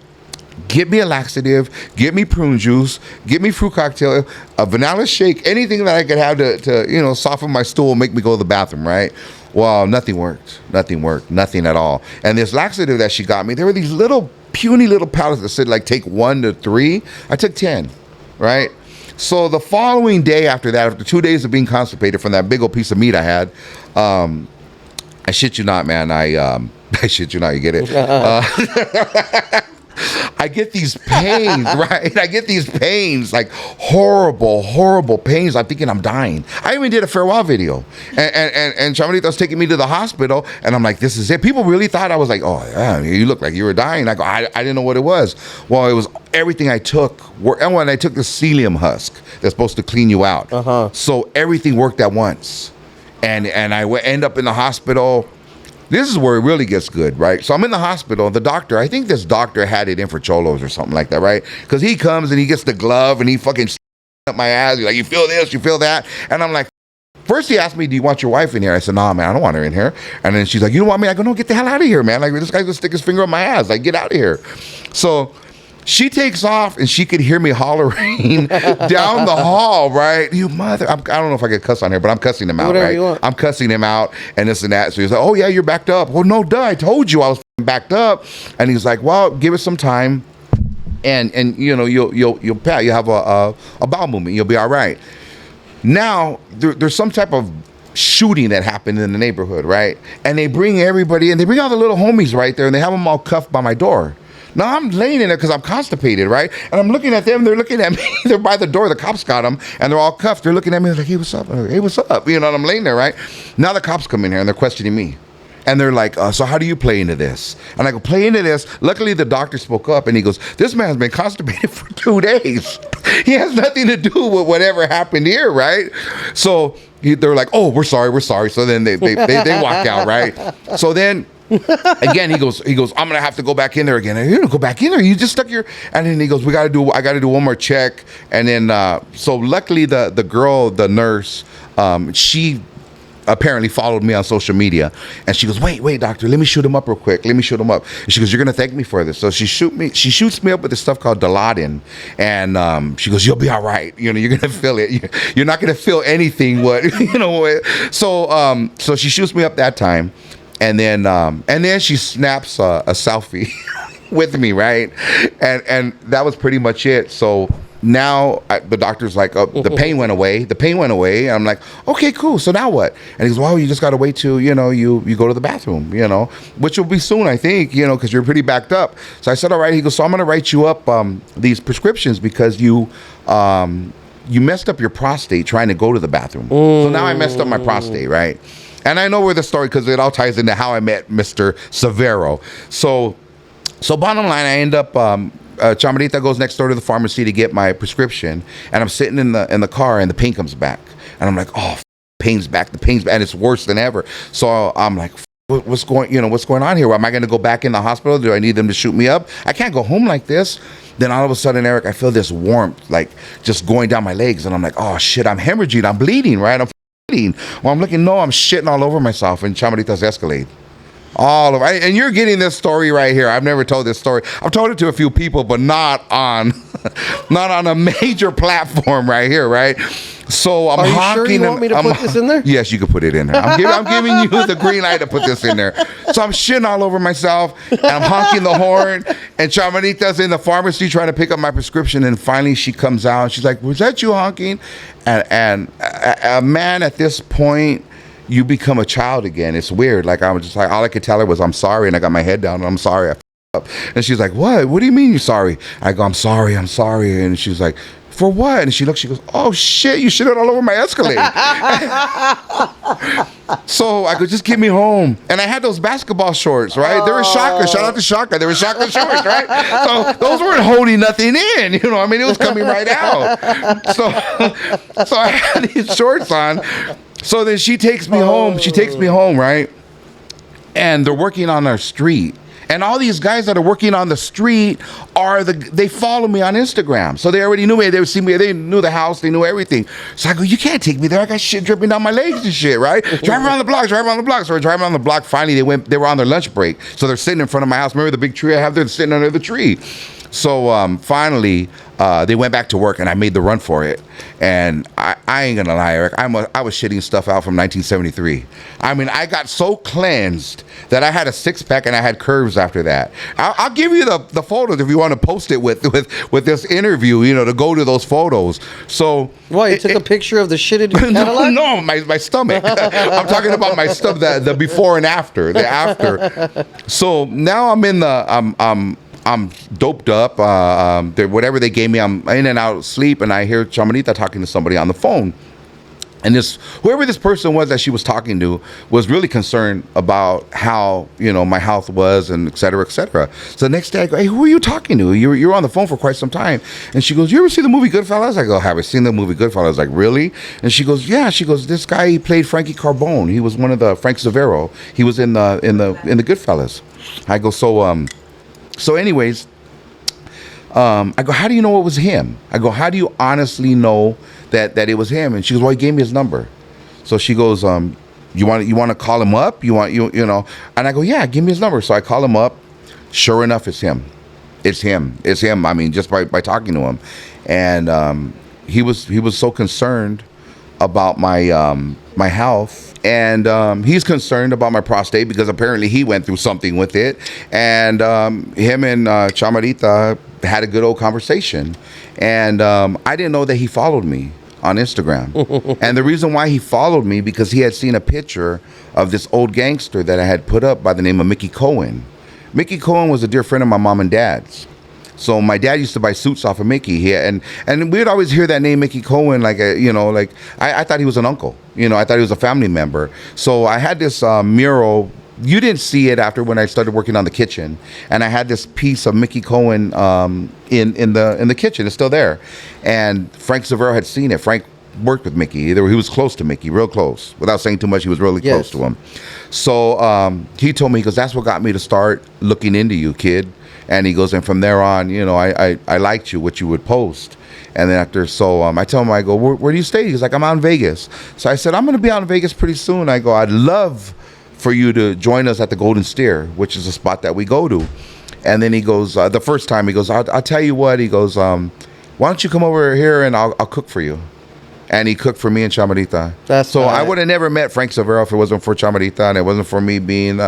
get me a laxative, get me prune juice, get me fruit cocktail, a vanilla shake, anything that I could have to soften my stool, make me go to the bathroom, right? Well, nothing worked, nothing at all. And this laxative that she got me, there were these little puny little pellets that said like take 1 to 3. I took 10, right? So the following day after that, after 2 days of being constipated from that big old piece of meat I had, I shit you not, man, I shit you not, you get it? I get these pains, right? I get these pains, like horrible pains. I'm thinking I'm dying. I even did a farewell video, and Chamarita's taking me to the hospital, and I'm like, this is it. People really thought I was like, oh yeah, you look like you were dying. I go, I didn't know what it was. Well, it was everything I took. And when I took the psyllium husk, that's supposed to clean you out. So everything worked at once, and I end up in the hospital. This is where it really gets good, right? So I'm in the hospital. The doctor, I think this doctor had it in for cholos or something like that, right? Because he comes and he gets the glove and he fucking up my ass. He's like, you feel this, you feel that? And I'm like, first he asked me, do you want your wife in here? I said, nah, man, I don't want her in here. And then she's like, you don't want me? I go, no, get the hell out of here, man. Like, this guy's gonna stick his finger up my ass. Like, get out of here. So she takes off and she could hear me hollering down the hall, right? You mother, I don't know if I could cuss on here, but I'm cussing him out, whatever right? You want. I'm cussing him out and this and that. So he's like, oh yeah, you're backed up. Well, no, duh, I told you I was backed up. And he's like, well, give it some time and you'll pass. You have a bowel movement. You'll be all right. Now, there's some type of shooting that happened in the neighborhood, right? And they bring everybody in. They bring all the little homies right there and they have them all cuffed by my door. Now I'm laying in there because I'm constipated, right? And I'm looking at them. They're looking at me. They're by the door. The cops got them, and they're all cuffed. They're looking at me like, "Hey, what's up? Hey, what's up?" And I'm laying there, right? Now the cops come in here and they're questioning me, And they're like, so how do you play into this? And I go, play into this. Luckily, the doctor spoke up, and he goes, this man's been constipated for 2 days. He has nothing to do with whatever happened here, right? So they're like, oh, we're sorry. So then they walk out, right? So then, again, he goes, I'm gonna have to go back in there again. And you're gonna go back in there. You just stuck your. And then he goes, I got to do one more check. And then, so luckily, the girl, the nurse, she apparently followed me on social media, and she goes, wait, doctor, let me shoot him up real quick. And she goes, you're gonna thank me for this. So she shoots me up with this stuff called Dilaudid, and she goes, you'll be all right. You're gonna feel it. You're not gonna feel anything. So she shoots me up that time. And then she snaps a selfie with me, right? And that was pretty much it. So now the doctor's like, the pain went away. And I'm like, okay, cool. So now what? And he goes, well, you just got to wait till, you go to the bathroom, which will be soon, I think, because you're pretty backed up. So I said, all right. He goes, so I'm going to write you up these prescriptions because you messed up your prostate trying to go to the bathroom. So now I messed up my prostate, right? And I know where the story, because it all ties into how I met Mr. Severo. So bottom line, I end up, Chamarita goes next door to the pharmacy to get my prescription, and I'm sitting in the car, and the pain comes back. And I'm like, oh, pain's back, and it's worse than ever. So I'm like, what's going on here? Am I going to go back in the hospital? Do I need them to shoot me up? I can't go home like this. Then all of a sudden, Eric, I feel this warmth, like just going down my legs, and I'm like, oh shit, I'm hemorrhaging, I'm bleeding, right? Well, I'm looking, no, I'm shitting all over myself in Chamarita's Escalade. All over. And you're getting this story right here. I've never told this story. I've told it to a few people, but not on a major platform right here, right? So I'm honking. Are you sure you want me to put this in there? Yes, you can put it in there. I'm giving you the green light to put this in there. So I'm shitting all over myself, and I'm honking the horn, and Chamarita's in the pharmacy trying to pick up my prescription, and finally she comes out, and she's like, was that you honking? And a man at this point, you become a child again. It's weird. Like, I was just like, all I could tell her was, I'm sorry, and I got my head down, and I'm sorry, I f***ed up. And she's like, what do you mean you're sorry? I go, I'm sorry. And she's like, for what? And she goes, oh shit, you shit all over my Escalade. So I go, just get me home. And I had those basketball shorts, right? They were Shaka. Shout out to Shaka. They were Shaka shorts, right? So those weren't holding nothing in. It was coming right out. So I had these shorts on. So then she takes me home, right? And they're working on our street. And all these guys that are working on the street they follow me on Instagram. So they already knew me. They would see me. They knew the house. They knew everything. So I go, you can't take me there. I got shit dripping down my legs and shit, right? Drive around the block. So we're driving around the block. Finally, they were on their lunch break. So they're sitting in front of my house. Remember the big tree I have there? They're sitting under the tree. So finally, they went back to work, and I made the run for it. And I ain't gonna lie, Eric, I was shitting stuff out from 1973. I mean, I got so cleansed that I had a six-pack and I had curves after that. I'll give you the photos if you want to post it with this interview, to go to those photos. So what, you took a picture of the shitted Cadillac? No, my stomach. I'm talking about my stomach, the before and after, the after. So now I'm doped up. Whatever they gave me, I'm in and out of sleep, and I hear Chamarita talking to somebody on the phone. And whoever this person was that she was talking to was really concerned about how, my health was, and et cetera, et cetera. So the next day I go, hey, who are you talking to? You were on the phone for quite some time. And she goes, you ever see the movie Goodfellas? I go, have I seen the movie Goodfellas? Like, really? And she goes, yeah. She goes, this guy, he played Frankie Carbone. He was one of the Frank Severo. He was in the Goodfellas. I go, so anyways, I go, how do you know it was him? I go, how do you honestly know that it was him? And she goes, well, he gave me his number. So she goes, you want to call him up? You know? And I go, yeah, give me his number. So I call him up. Sure enough, it's him. It's him. I mean, just by talking to him. And he was so concerned about my health. And he's concerned about my prostate because apparently he went through something with it. And him and Chamarita had a good old conversation. And I didn't know that he followed me on Instagram. And the reason why he followed me, because he had seen a picture of this old gangster that I had put up by the name of Mickey Cohen. Mickey Cohen was a dear friend of my mom and dad's. So my dad used to buy suits off of Mickey, and we'd always hear that name, Mickey Cohen, like I thought he was an uncle, I thought he was a family member. So I had this mural you didn't see it after when I started working on the kitchen, and I had this piece of Mickey Cohen in the kitchen. It's still there, and Frank Severo had seen it. Frank worked with Mickey. He was close to Mickey, real close. Without saying too much, he was really close to him. So he told me, he goes, that's what got me to start looking into you, kid. And he goes, and from there on, you know, I liked you, what you would post. And then after, so I tell him, I go, where do you stay? He's like, I'm out in Vegas. So I said, I'm going to be out in Vegas pretty soon. I go, I'd love for you to join us at the Golden Steer, which is a spot that we go to. And then he goes, the first time, he goes, I'll tell you what. He goes, why don't you come over here and I'll cook for you. And he cooked for me and Chamarita. So I would have never met Frank Severo if it wasn't for Chamarita and it wasn't for me being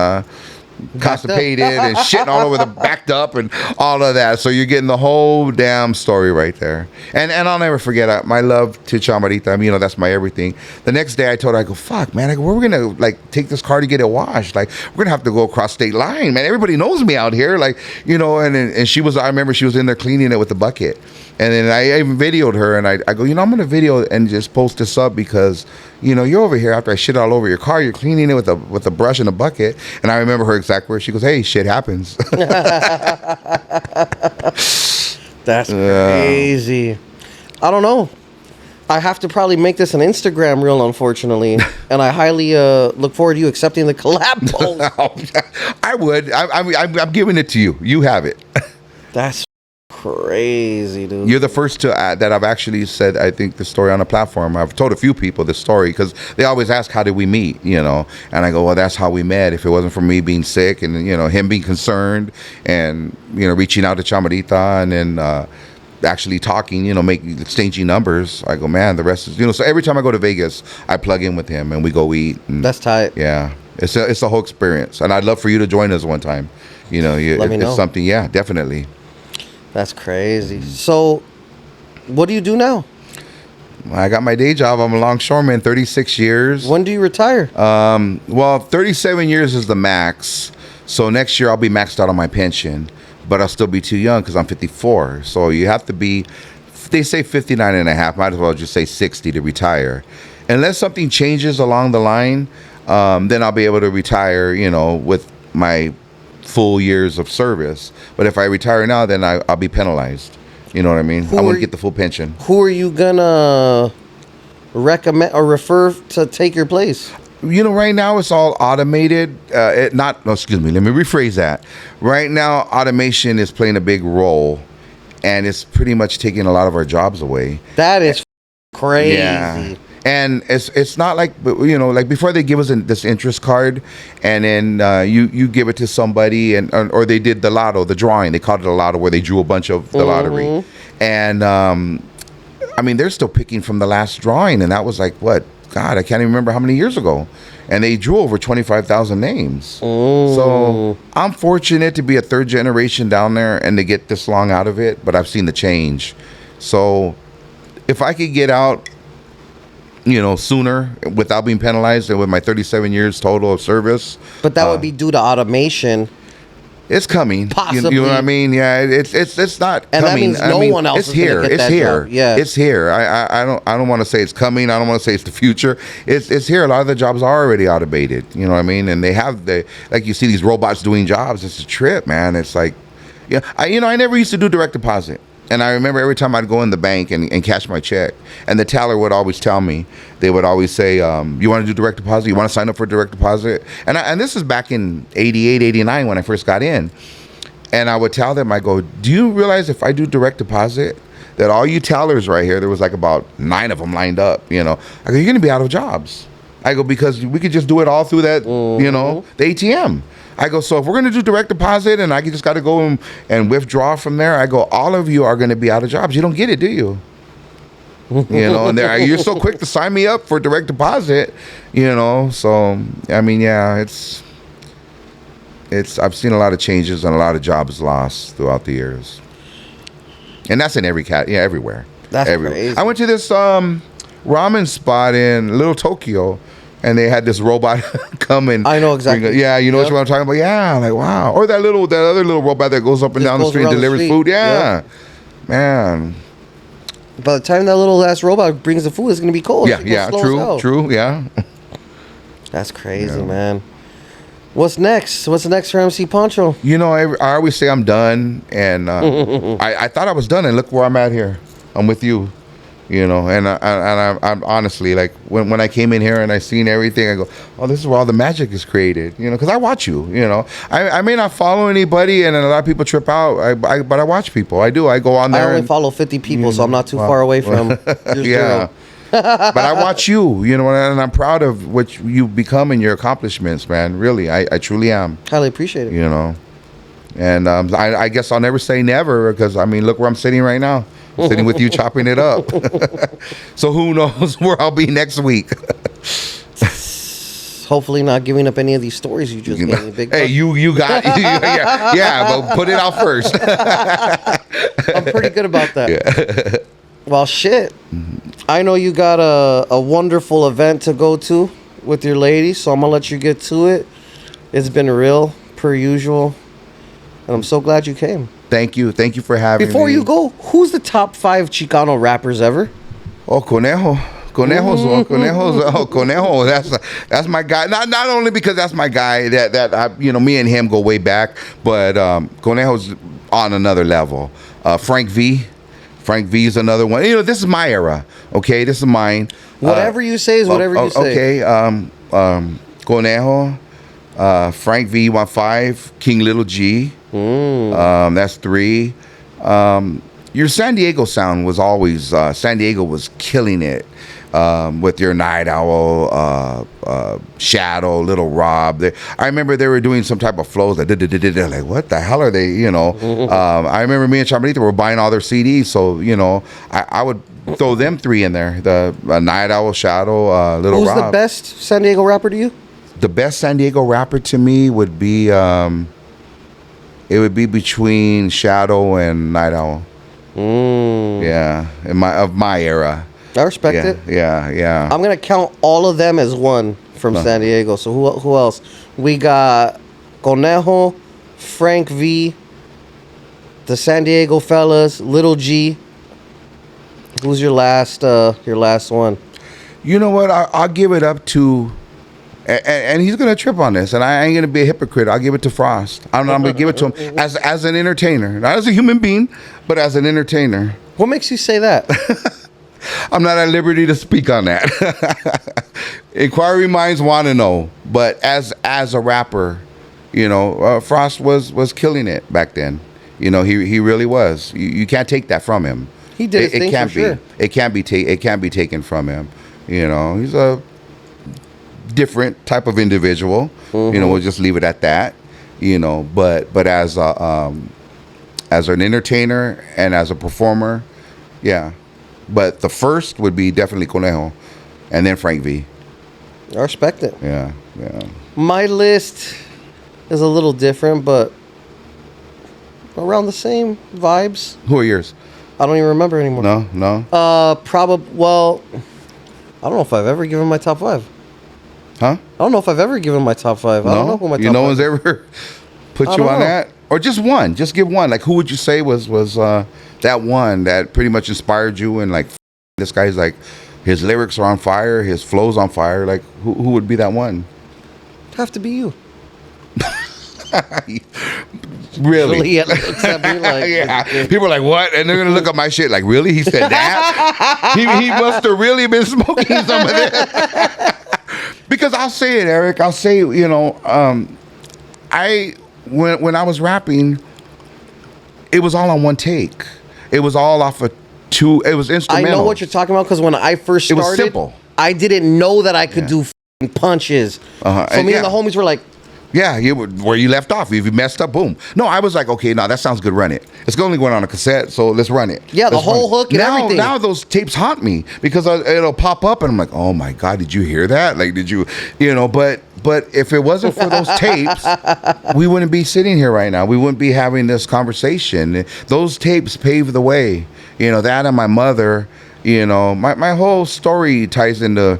constipated and shitting all over the backed up and all of that. So you're getting the whole damn story right there. And I'll never forget my love to Chamarita. I mean, you know, that's my everything. The next day I told her, I go, fuck, man, I go, where are we going to like take this car to get it washed? Like, we're going to have to go across state line, man. Everybody knows me out here. Like, you know, and she was, I remember she was in there cleaning it with the bucket. And then I even videoed her, and I go, you know, I'm going to video and just post this up because, you know, you're over here after I shit all over your car. You're cleaning it with a brush and a bucket. And I remember her exact words. She goes, hey, shit happens. That's crazy. I don't know. I have to probably make this an Instagram reel, unfortunately. And I highly look forward to you accepting the collab post. I would. I'm giving it to you. You have it. That's crazy, dude. You're the first to that I've actually said, I think, the story on the platform. I've told a few people this story because they always ask, how did we meet, you know? And I go, well, that's how we met. If it wasn't for me being sick and, you know, him being concerned and, you know, reaching out to Chamarita and then actually talking, you know, exchanging numbers, I go, man, the rest is, you know. So every time I go to Vegas, I plug in with him and we go eat. And, that's tight. Yeah. It's a whole experience. And I'd love for you to join us one time. You know, Let me know. It's something, yeah, definitely. That's crazy. So, what do you do now? I got my day job. I'm a longshoreman, 36 years. When do you retire? Well, 37 years is the max. So next year I'll be maxed out on my pension, but I'll still be too young because I'm 54. So you have to be, they say 59 and a half. Might as well just say 60 to retire. Unless something changes along the line, then I'll be able to retire, you know, with my full years of service. But if I retire now, then I'll be penalized. You know what I mean? I won't get the full pension. Who are you gonna recommend or refer to take your place? You know, right now it's all automated. Let me rephrase that. Right now, automation is playing a big role, and it's pretty much taking a lot of our jobs away. That is crazy. Yeah. And it's not like, you know, like before they give us this interest card and then you give it to somebody or they did the lotto, the drawing. They called it a lotto where they drew a bunch of the lottery. And, I mean, they're still picking from the last drawing. And that was like, what? God, I can't even remember how many years ago. And they drew over 25,000 names. So I'm fortunate to be a third generation down there and to get this long out of it. But I've seen the change. So if I could get out, you know, sooner without being penalized and with my 37 years total of service. But that would be due to automation. It's coming. Possibly. You know what I mean? Yeah, it's not and coming. That means no one else it's is here. Get it's that here. Job. Yeah. It's here. I don't want to say it's coming. I don't want to say it's the future. It's here. A lot of the jobs are already automated. You know what I mean? And they have like you see these robots doing jobs. It's a trip, man. It's like, yeah. I never used to do direct deposit. And I remember every time I'd go in the bank and cash my check, and the teller would always tell me, they would always say, you want to do direct deposit? You want to sign up for direct deposit? And this is back in 88, 89 when I first got in. And I would tell them, I go, do you realize if I do direct deposit, that all you tellers right here, there was like about 9 of them lined up, you know. I go, you're going to be out of jobs. I go, because we could just do it all through that, you know, the ATM. I go, so if we're going to do direct deposit and I just got to go and withdraw from there, I go, all of you are going to be out of jobs. You don't get it, do you? You know, and you're so quick to sign me up for direct deposit, you know. So, I mean, yeah, I've seen a lot of changes and a lot of jobs lost throughout the years. And that's in everywhere. That's everywhere. Crazy. I went to this ramen spot in Little Tokyo. And they had this robot come and I know exactly. You know what I'm talking about? Yeah, like wow. Or that other little robot that goes up and down the street and delivers food. Yeah. Man. By the time that little ass robot brings the food, it's gonna be cold. Yeah, true, yeah. That's crazy, man. What's next? What's next for MC Poncho? You know, I always say I'm done, and I thought I was done, and look where I'm at here. I'm with you. You know, and I'm honestly, like, when I came in here and I seen everything, I go, oh, this is where all the magic is created. You know, because I watch you. You know, I may not follow anybody, and a lot of people trip out. But I watch people. I do. I go on there. I only follow 50 people, so I'm not too far away from. Yeah. But I watch you, you know, and I'm proud of what you've become and your accomplishments, man. Really, I truly am. Highly appreciate it. You know, and I guess I'll never say never, because I mean, look where I'm sitting right now, sitting with you, chopping it up. So who knows where I'll be next week? Hopefully, not giving up any of these stories you just gave me. Big hey, you got yeah, but put it out first. I'm pretty good about that. Yeah. Well, shit. I know you got a wonderful event to go to with your lady, so I'm going to let you get to it. It's been real, per usual, and I'm so glad you came. Thank you. Thank you for having me. Before you go, who's the top 5 Chicano rappers ever? Oh, Conejo. Conejo. That's my guy. Not only because that's my guy, that I, you know, me and him go way back, but Conejo's on another level. Frank V is another one. You know, this is my era. Okay, this is mine. Whatever you say is whatever you say. Okay. Conejo, Frank V 15, King Little G. That's 3. Your San Diego sound was always San Diego was killing it. With your Night Owl, Shadow, Little Rob. I remember they were doing some type of flows like what the hell are they? You know, I remember me and Chamarita were buying all their CDs, so you know, I would throw them 3 in there: the Night Owl, Shadow, Little Rob. Who's the best San Diego rapper to you? The best San Diego rapper to me would be it would be between Shadow and Night Owl. Yeah, of my era. I respect it. Yeah. I'm gonna count all of them as one from San Diego. So who else? We got Conejo, Frank V, the San Diego fellas, Little G. Who's your last one? You know what? I'll give it up to, and he's gonna trip on this, and I ain't gonna be a hypocrite. I'll give it to Frost. I'm gonna give it to him as an entertainer, not as a human being, but as an entertainer. What makes you say that? I'm not at liberty to speak on that. Inquiry minds want to know, but as a rapper, you know, Frost was killing it back then. You know, he really was. You can't take that from him. He did his thing for sure. It can't be taken from him. You know, he's a different type of individual. You know, we'll just leave it at that. You know, but as an entertainer and as a performer, yeah. But the first would be definitely Conejo, and then Frank V. I respect it. Yeah. My list is a little different, but around the same vibes. Who are yours? I don't even remember anymore. No. Probably. Well, I don't know if I've ever given my top 5. Huh? I don't know if I've ever given my top 5. No? I don't know who my top 5 no one's ever put you on that? Or just one. Just give one. Like, who would you say was that one that pretty much inspired you, and like, this guy's like, his lyrics are on fire, his flow's on fire. Like, who would be that one? Have to be you. Really? Yeah, looks at me like, yeah. People are like, what? And they're gonna look at my shit like, really? He said that? he must have really been smoking some of this. Because I'll say it, Eric. I'll say, you know, when I was rapping, it was all on one take. It was all off of 2. It was instrumental. I know what you're talking about, because when I first started, it was simple. I didn't know that I could do punches. So me and the homies were like, yeah, where you left off. If you messed up, boom. No, I was like, okay, no, that sounds good. Run it. It's only going on a cassette, so let's run it. Yeah, the whole hook and everything. Now those tapes haunt me, because it'll pop up and I'm like, oh my God, did you hear that? Like, did you know? But if it wasn't for those tapes, we wouldn't be sitting here right now. We wouldn't be having this conversation. Those tapes paved the way. You know, that and my mother. You know, my whole story ties into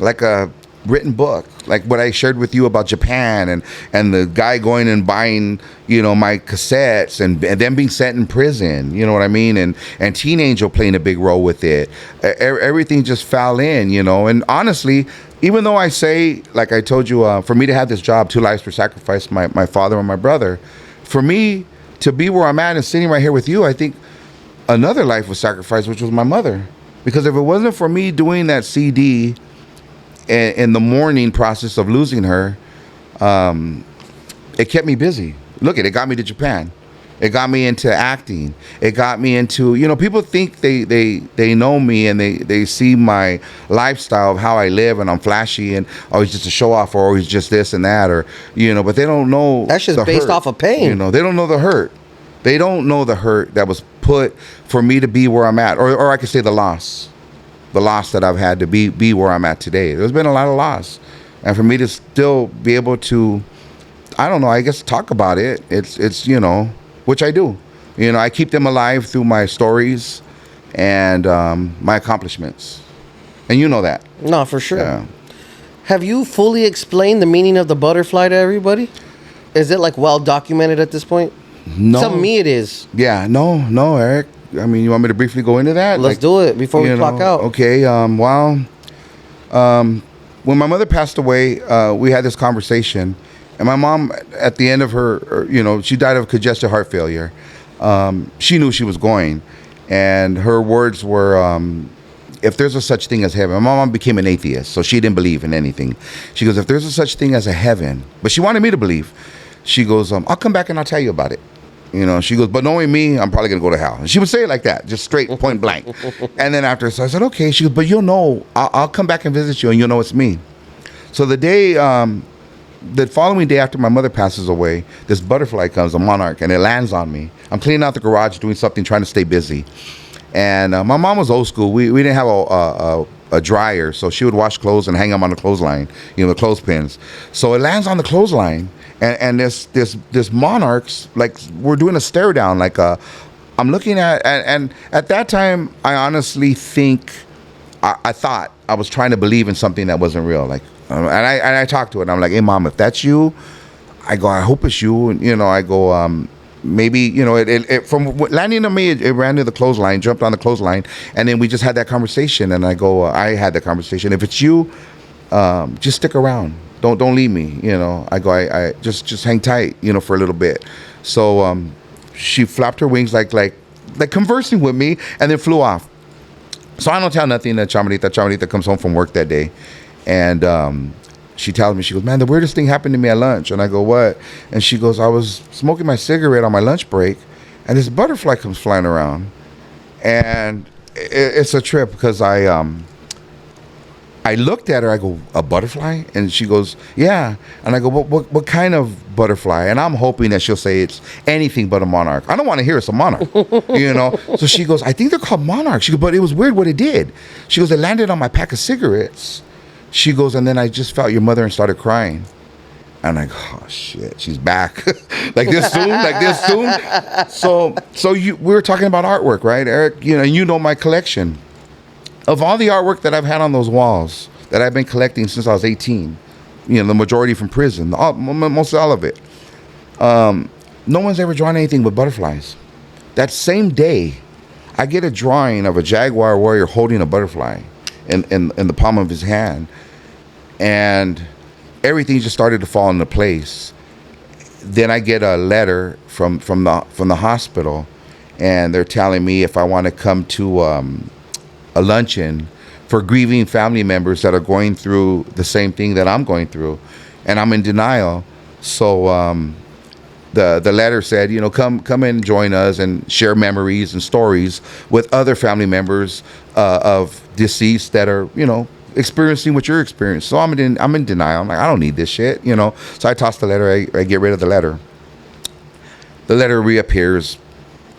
like a written book, like what I shared with you about Japan and the guy going and buying, you know, my cassettes and them being sent in prison, you know what I mean, and Teen Angel playing a big role with it. Everything just fell in, you know. And honestly, even though I say, like I told you, for me to have this job, 2 lives were sacrificed, my father and my brother. For me to be where I'm at and sitting right here with you, I think another life was sacrificed, which was my mother. Because if it wasn't for me doing that CD in the mourning process of losing her, it kept me busy. Look, it got me to Japan. It got me into acting. It got me into, people think they know me and they see my lifestyle of how I live and I'm flashy and always just a show off or always just this and that or, but they don't know. That's just based hurt. off of pain. They don't know the hurt. They don't know the hurt that was put for me to be where I'm at. Or I could say the loss that I've had to be where I'm at today. There's been a lot of loss. And for me to still be able to, I don't know, I guess talk about it, it's which I do. I keep them alive through my stories and my accomplishments. And you know that. No, for sure. Yeah. Have you fully explained the meaning of the butterfly to everybody? Is it like well documented at this point? No. To me, it is. Yeah, no, Eric. I mean, you want me to briefly go into that? Let's do it before we clock out. Okay. When my mother passed away, we had this conversation. And my mom, at the end of her, she died of congestive heart failure. She knew she was going. And her words were, if there's a such thing as heaven. My mom became an atheist, so she didn't believe in anything. She goes, if there's a such thing as a heaven. But she wanted me to believe. She goes, I'll come back and I'll tell you about it. She goes, but knowing me, I'm probably going to go to hell. And she would say it like that, just straight, point blank. And then after, so I said, okay. She goes, but you'll know, I'll come back and visit you and you'll know it's me. So the following day after my mother passes away, this butterfly comes, a monarch, and it lands on me. I'm cleaning out the garage, doing something, trying to stay busy. And my mom was old school. We didn't have a dryer, so she would wash clothes and hang them on the clothesline, the clothespins. So it lands on the clothesline, and this monarch's, like, we're doing a stare down, like I'm looking at, and at that time, I honestly think, I thought I was trying to believe in something that wasn't real, like. And I talked to her, and I'm like, hey, Mom, if that's you, I go, I hope it's you. And, I go, maybe, it from landing on me, it ran to the clothesline, jumped on the clothesline, and then we just had that conversation. And I go, I had that conversation. If it's you, just stick around. Don't leave me. I go, I just hang tight, for a little bit. So she flapped her wings like conversing with me, and then flew off. So I don't tell nothing to Chamarita. Chamarita comes home from work that day. And she tells me, she goes, man, the weirdest thing happened to me at lunch. And I go, what? And she goes, I was smoking my cigarette on my lunch break, and this butterfly comes flying around. And it's a trip because I looked at her, I go, a butterfly? And she goes, yeah. And I go, what kind of butterfly? And I'm hoping that she'll say it's anything but a monarch. I don't want to hear it's a monarch, So she goes, I think they're called monarchs. She goes, but it was weird what it did. She goes, it landed on my pack of cigarettes. She goes, and then I just felt your mother and started crying. And I go, oh, shit, she's back. like this soon? So we were talking about artwork, right, Eric? You know my collection. Of all the artwork that I've had on those walls that I've been collecting since I was 18, the majority from prison, most all of it, no one's ever drawn anything but butterflies. That same day, I get a drawing of a jaguar warrior holding a butterfly in the palm of his hand, and everything just started to fall into place. Then I get a letter from the hospital, and they're telling me if I want to come to a luncheon for grieving family members that are going through the same thing that I'm going through, and I'm in denial. So the letter said, come and join us and share memories and stories with other family members of deceased that are, experiencing what you're experiencing. So I'm in denial. I'm like, I don't need this shit, So I toss the letter. I get rid of the letter. The letter reappears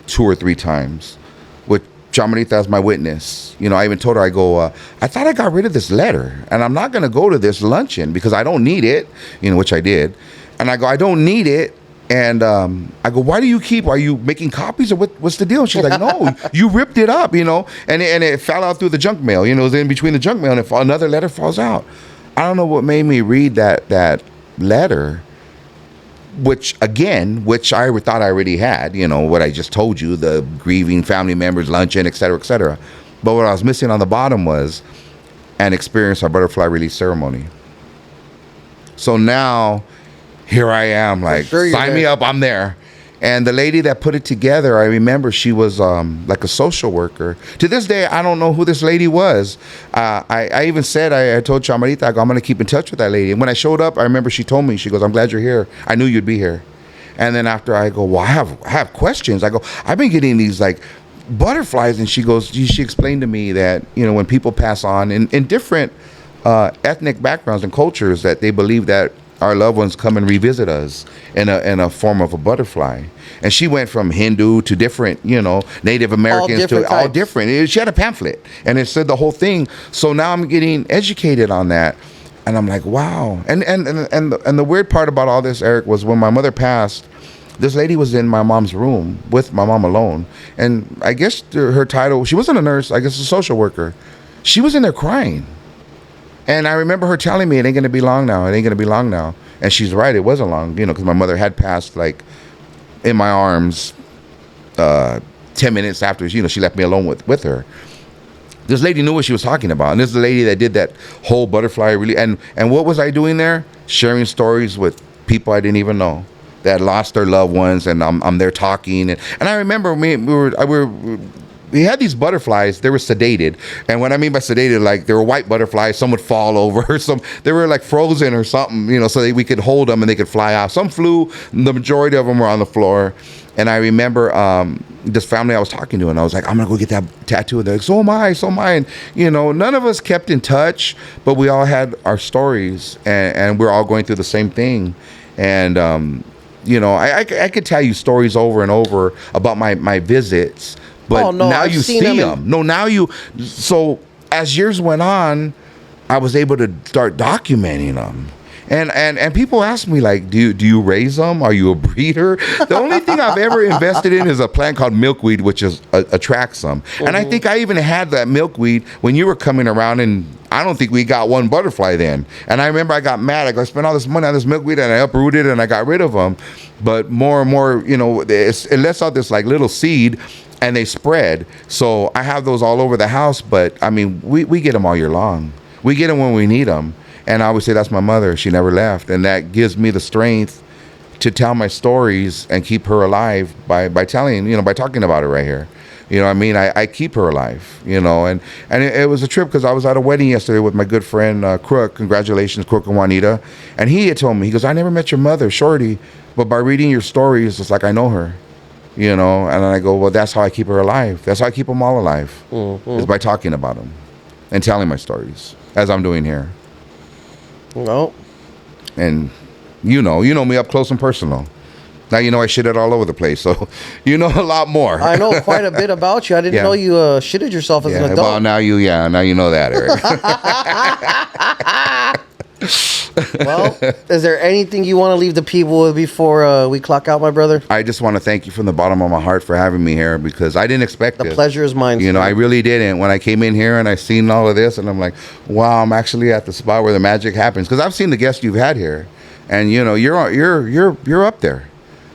2 or 3 times with Chamarita as my witness. I even told her, I go, I thought I got rid of this letter, and I'm not going to go to this luncheon because I don't need it, which I did. And I go, I don't need it. And I go, why do you are you making copies, or what's the deal? And she's like, no, you ripped it up, and it fell out through the junk mail, it was in between the junk mail, and another letter falls out. I don't know what made me read that letter, which I thought I already had, what I just told you, the grieving family members, luncheon, et cetera, et cetera. But what I was missing on the bottom was, and experience our butterfly release ceremony. So now, here I am, like, sign me up, I'm there. And the lady that put it together, I remember she was like a social worker. To this day, I don't know who this lady was. I even said, I told Chamarita, I'm going to keep in touch with that lady. And when I showed up, I remember she told me, she goes, I'm glad you're here. I knew you'd be here. And then after I go, well, I have questions. I go, I've been getting these like butterflies. And she goes, she explained to me that, you know, when people pass on in different ethnic backgrounds and cultures, that they believe that our loved ones come and revisit us in a form of a butterfly. And she went from Hindu to different, you know, Native Americans to all different. She had a pamphlet and it said the whole thing. So now I'm getting educated on that. And I'm like, wow. And the weird part about all this, Eric, was when my mother passed, this lady was in my mom's room with my mom alone. And I guess her title, she wasn't a nurse, I guess a social worker. She was in there crying. And I remember her telling me, it ain't going to be long now. It ain't going to be long now. And she's right. It wasn't long, you know, because my mother had passed, like, in my arms 10 minutes after, you know, she left me alone with her. This lady knew what she was talking about. And this is the lady that did that whole butterfly really. And what was I doing there? Sharing stories with people I didn't even know that lost their loved ones. And I'm there talking. And I remember we had these butterflies. They were sedated, and what I mean by sedated, like they were white butterflies. Some would fall over, they were like frozen or something, you know, so that we could hold them and they could fly out. Some flew. The majority of them were on the floor. And I remember this family I was talking to, and I was like, I'm gonna go get that tattoo. And they're like, so am I. And you know, none of us kept in touch, but we all had our stories, and we're all going through the same thing. And you know, I could tell you stories over and over about my visits. But now you see them. So as years went on, I was able to start documenting them. And people ask me, like, do you raise them? Are you a breeder? The only thing I've ever invested in is a plant called milkweed, which attracts them. Mm-hmm. And I think I even had that milkweed when you were coming around, and I don't think we got one butterfly then. And I remember I got mad. I spent all this money on this milkweed, and I uprooted it, and I got rid of them. But more and more, you know, it lets out this like little seed, and they spread. So I have those all over the house, but I mean, we get them all year long. We get them when we need them. And I always say, that's my mother. She never left. And that gives me the strength to tell my stories and keep her alive by telling, you know, by talking about it right here. You know what I mean? I keep her alive, you know. And it was a trip because I was at a wedding yesterday with my good friend, Crook. Congratulations, Crook and Juanita. And he had told me, he goes, I never met your mother, Shorty, but by reading your stories, it's like I know her. You know, and I go, well, that's how I keep her alive. That's how I keep them all alive, is by talking about them and telling my stories, as I'm doing here. No. And you know me up close and personal. Now you know I shitted all over the place, so you know a lot more. I know quite a bit about you. I didn't know you shitted yourself as an adult. Well, now you know that, Eric. Well, is there anything you want to leave the people with before we clock out, my brother? I just want to thank you from the bottom of my heart for having me here, because I didn't expect it. The pleasure is mine. You know, I really didn't. When I came in here and I seen all of this, and I'm like, wow, I'm actually at the spot where the magic happens. Because I've seen the guests you've had here, and you know, you're up there.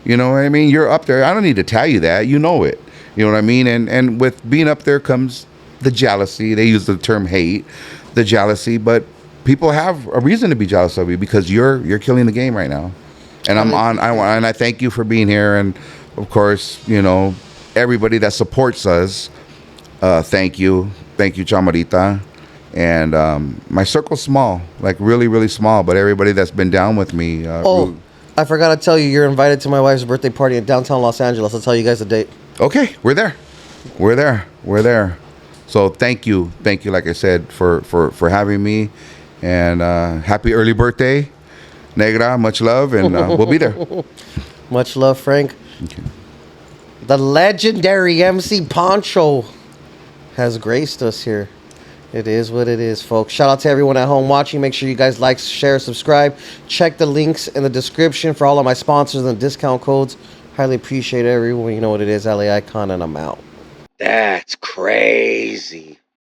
You know what I mean? You're up there. I don't need to tell you that. You know it. You know what I mean? And with being up there comes the jealousy. They use the term hate, the jealousy, but people have a reason to be jealous of you because you're killing the game right now. And I thank you for being here. And of course, you know, everybody that supports us, thank you. Thank you, Chamarita. And my circle's small, like really, really small, but everybody that's been down with me. I forgot to tell you, you're invited to my wife's birthday party in downtown Los Angeles. I'll tell you guys the date. Okay, we're there. So thank you, like I said, for having me. And happy early birthday, Negra. Much love, and we'll be there. Much love, Frank. Okay. The legendary MC Poncho has graced us here. It is what it is, folks. Shout out to everyone at home watching. Make sure you guys like, share, subscribe. Check the links in the description for all of my sponsors and discount codes. Highly appreciate everyone. You know what it is, LA Eyekon, and I'm out. That's crazy.